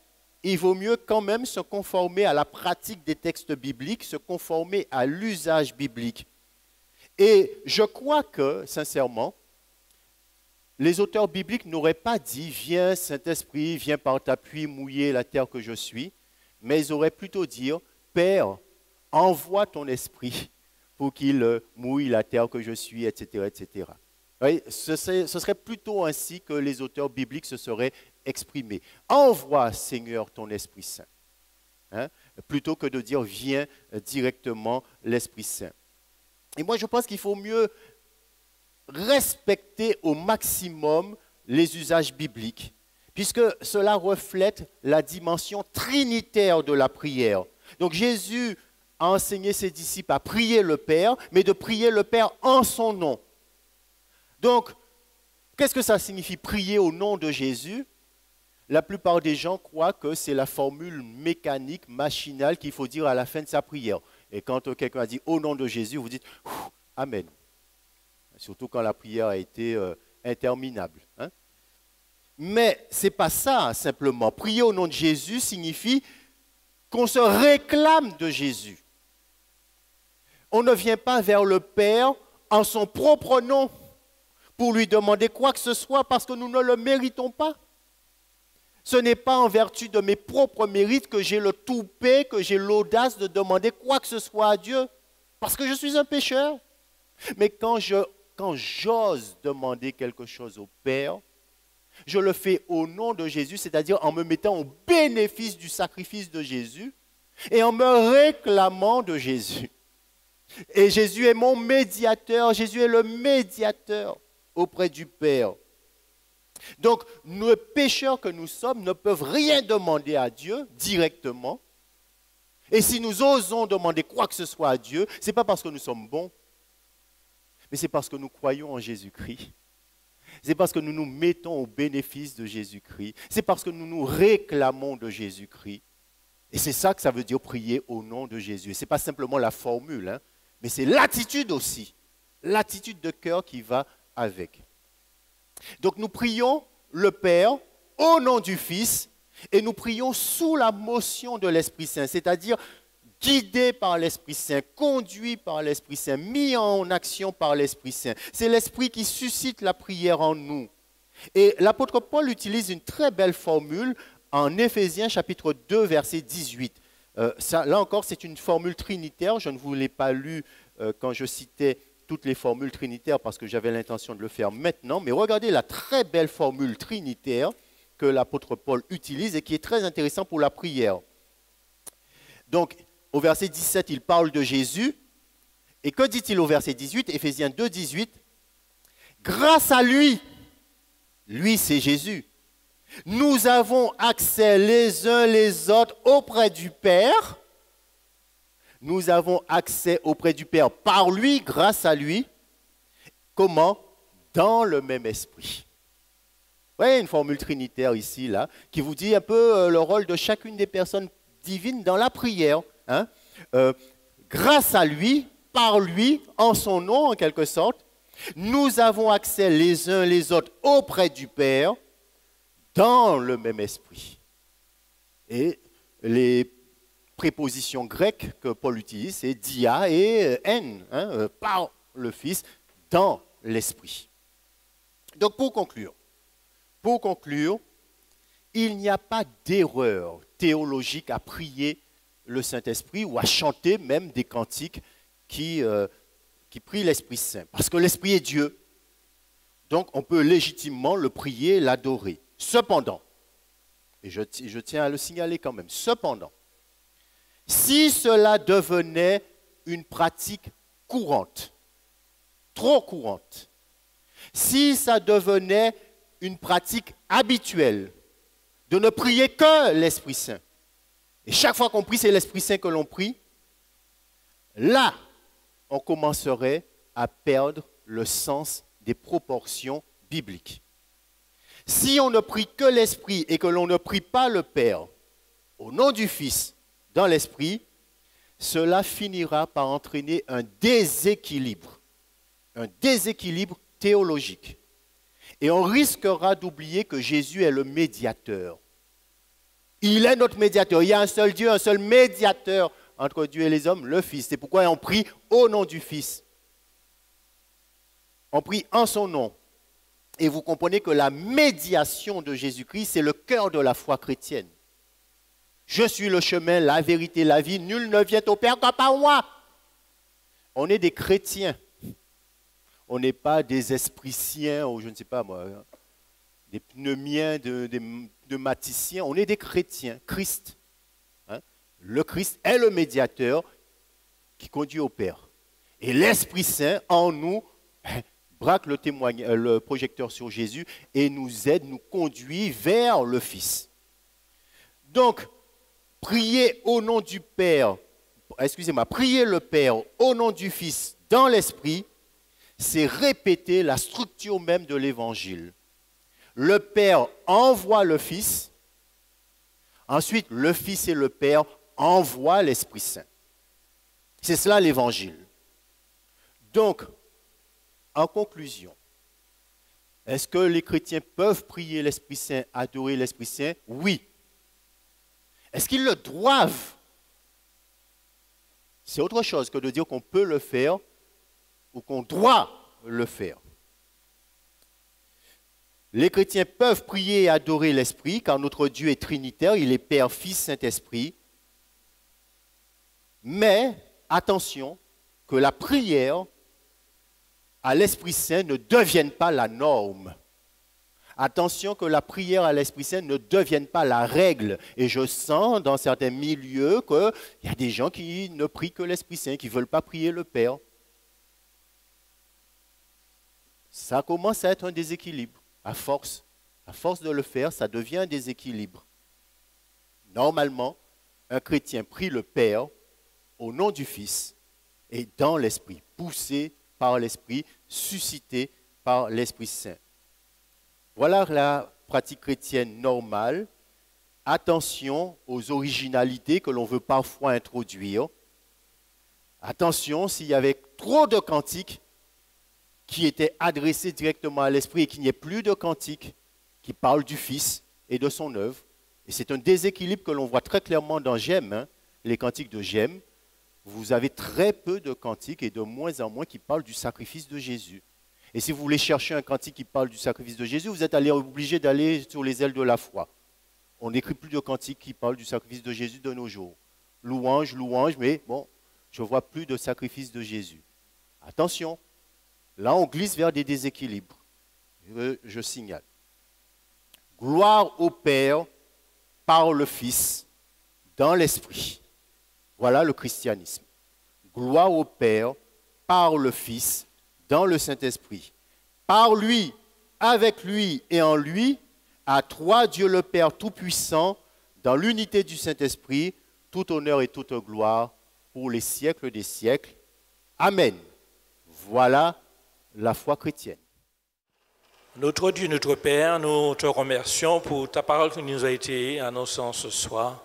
il vaut mieux quand même se conformer à la pratique des textes bibliques, se conformer à l'usage biblique. Et je crois que, sincèrement, les auteurs bibliques n'auraient pas dit « Viens Saint-Esprit, viens par ta pluie mouiller la terre que je suis », mais ils auraient plutôt dit « Père, envoie ton esprit pour qu'il mouille la terre que je suis, etc. etc. » Ce serait plutôt ainsi que les auteurs bibliques se seraient exprimés. Envoie, Seigneur, ton Esprit Saint. Plutôt que de dire viens directement l'Esprit Saint. Et moi, je pense qu'il faut mieux respecter au maximum les usages bibliques, puisque cela reflète la dimension trinitaire de la prière. Donc Jésus a enseigné ses disciples à prier le Père, mais de prier le Père en son nom. Donc, qu'est-ce que ça signifie prier au nom de Jésus? La plupart des gens croient que c'est la formule mécanique, machinale qu'il faut dire à la fin de sa prière. Et quand quelqu'un a dit au nom de Jésus, vous dites Amen. Surtout quand la prière a été interminable. Mais ce n'est pas ça simplement. Prier au nom de Jésus signifie qu'on se réclame de Jésus. On ne vient pas vers le Père en son propre nom pour lui demander quoi que ce soit parce que nous ne le méritons pas. Ce n'est pas en vertu de mes propres mérites que j'ai le toupet, que j'ai l'audace de demander quoi que ce soit à Dieu, parce que je suis un pécheur. Mais quand j'ose demander quelque chose au Père, je le fais au nom de Jésus, c'est-à-dire en me mettant au bénéfice du sacrifice de Jésus et en me réclamant de Jésus. Et Jésus est mon médiateur, Jésus est le médiateur auprès du Père. Donc, nos pécheurs que nous sommes ne peuvent rien demander à Dieu directement. Et si nous osons demander quoi que ce soit à Dieu, ce n'est pas parce que nous sommes bons, mais c'est parce que nous croyons en Jésus-Christ. C'est parce que nous nous mettons au bénéfice de Jésus-Christ. C'est parce que nous nous réclamons de Jésus-Christ. Et c'est ça que ça veut dire prier au nom de Jésus. Et ce n'est pas simplement la formule, mais c'est l'attitude aussi. L'attitude de cœur qui va avec. Donc nous prions le Père au nom du Fils et nous prions sous la motion de l'Esprit Saint, c'est-à-dire guidé par l'Esprit Saint, conduit par l'Esprit Saint, mis en action par l'Esprit Saint. C'est l'Esprit qui suscite la prière en nous. Et l'apôtre Paul utilise une très belle formule en Éphésiens chapitre 2, verset 18. Là encore, c'est une formule trinitaire. Je ne vous l'ai pas lu quand je citais toutes les formules trinitaires parce que j'avais l'intention de le faire maintenant. Mais regardez la très belle formule trinitaire que l'apôtre Paul utilise et qui est très intéressant pour la prière. Donc, au verset 17, il parle de Jésus. Et que dit-il au verset 18, Éphésiens 2, 18 ? Grâce à lui, lui c'est Jésus, Nous avons accès les uns les autres auprès du Père. Nous avons accès auprès du Père par lui, grâce à lui. Comment? Dans le même esprit. Vous voyez une formule trinitaire ici, là, qui vous dit un peu le rôle de chacune des personnes divines dans la prière. Hein? Grâce à lui, par lui, en son nom en quelque sorte, nous avons accès les uns les autres auprès du Père dans le même esprit. Et les prépositions grecques que Paul utilise, c'est dia et en, hein, par le Fils, dans l'esprit. Donc pour conclure, il n'y a pas d'erreur théologique à prier le Saint-Esprit ou à chanter même des cantiques qui prient l'Esprit Saint. Parce que l'Esprit est Dieu. Donc on peut légitimement le prier, l'adorer. Cependant, et je tiens à le signaler quand même, cependant, si cela devenait une pratique courante, trop courante, si ça devenait une pratique habituelle de ne prier que l'Esprit Saint, et chaque fois qu'on prie, c'est l'Esprit Saint que l'on prie, là, on commencerait à perdre le sens des proportions bibliques. Si on ne prie que l'Esprit et que l'on ne prie pas le Père, au nom du Fils, dans l'Esprit, cela finira par entraîner un déséquilibre théologique. Et on risquera d'oublier que Jésus est le médiateur. Il est notre médiateur. Il y a un seul Dieu, un seul médiateur entre Dieu et les hommes, le Fils. C'est pourquoi on prie au nom du Fils. On prie en son nom. Et vous comprenez que la médiation de Jésus-Christ, c'est le cœur de la foi chrétienne. Je suis le chemin, la vérité, la vie. Nul ne vient au Père que par moi. On est des chrétiens. On n'est pas des espriciens ou je ne sais pas moi, des pneumiens, de maticiens. On est des chrétiens. Christ. Hein? Le Christ est le médiateur qui conduit au Père. Et l'Esprit Saint en nous braque le projecteur sur Jésus et nous aide, nous conduit vers le Fils. Donc, prier au nom du Père, prier le Père au nom du Fils dans l'Esprit, c'est répéter la structure même de l'Évangile. Le Père envoie le Fils, ensuite le Fils et le Père envoient l'Esprit Saint. C'est cela l'Évangile. Donc, en conclusion, est-ce que les chrétiens peuvent prier l'Esprit Saint, adorer l'Esprit Saint? Oui. Est-ce qu'ils le doivent? C'est autre chose que de dire qu'on peut le faire ou qu'on doit le faire. Les chrétiens peuvent prier et adorer l'Esprit, car notre Dieu est trinitaire, il est Père, Fils, Saint-Esprit. Mais, attention, que la prière à l'Esprit Saint ne devienne pas la norme. Attention que la prière à l'Esprit Saint ne devienne pas la règle. Et je sens dans certains milieux qu'il y a des gens qui ne prient que l'Esprit Saint, qui ne veulent pas prier le Père. Ça commence à être un déséquilibre. À force de le faire, ça devient un déséquilibre. Normalement, un chrétien prie le Père au nom du Fils et dans l'Esprit, poussé par l'Esprit, suscité par l'Esprit Saint. Voilà la pratique chrétienne normale. Attention aux originalités que l'on veut parfois introduire. Attention s'il y avait trop de cantiques qui étaient adressés directement à l'Esprit et qu'il n'y ait plus de cantiques qui parlent du Fils et de son œuvre. Et c'est un déséquilibre que l'on voit très clairement dans J'aime, les cantiques de J'aime. Vous avez très peu de cantiques et de moins en moins qui parlent du sacrifice de Jésus. Et si vous voulez chercher un cantique qui parle du sacrifice de Jésus, vous êtes obligé d'aller sur les ailes de la foi. On n'écrit plus de cantiques qui parlent du sacrifice de Jésus de nos jours. Louange, mais bon, je ne vois plus de sacrifice de Jésus. Attention, là on glisse vers des déséquilibres. Je signale. Gloire au Père par le Fils dans l'Esprit. Voilà le christianisme. Gloire au Père par le Fils dans le Saint-Esprit. Par lui, avec lui et en lui, À toi, Dieu le Père Tout-Puissant, dans l'unité du Saint-Esprit, tout honneur et toute gloire pour les siècles des siècles. Amen. Voilà la foi chrétienne. Notre Dieu, notre Père, nous te remercions pour ta parole qui nous a été annoncée ce soir.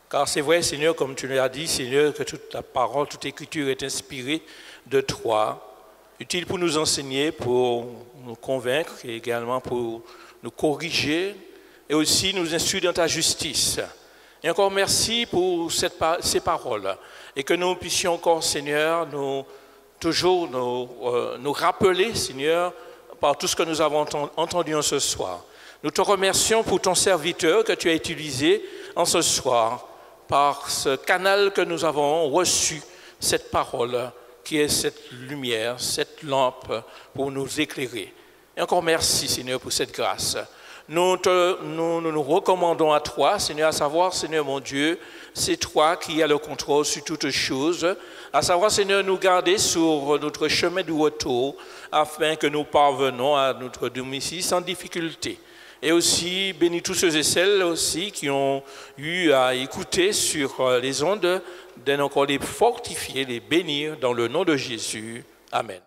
Car c'est vrai, Seigneur, comme tu l'as dit, Seigneur, que toute ta parole, toute écriture est inspirée de toi, utile pour nous enseigner, pour nous convaincre et également pour nous corriger et aussi nous instruire dans ta justice. Et encore merci pour ces paroles et que nous puissions encore, Seigneur, toujours nous rappeler, Seigneur, par tout ce que nous avons entendu en ce soir. Nous te remercions pour ton serviteur que tu as utilisé en ce soir, par ce canal que nous avons reçu, cette parole qui est cette lumière, cette lampe pour nous éclairer. Et encore merci, Seigneur, pour cette grâce. Nous nous recommandons à toi, Seigneur, à savoir, Seigneur mon Dieu, c'est toi qui as le contrôle sur toutes choses, à savoir, Seigneur, nous garder sur notre chemin du retour, afin que nous parvenons à notre domicile sans difficulté. Et aussi, bénis tous ceux et celles aussi qui ont eu à écouter sur les ondes, d'en encore les fortifier, les bénir dans le nom de Jésus. Amen.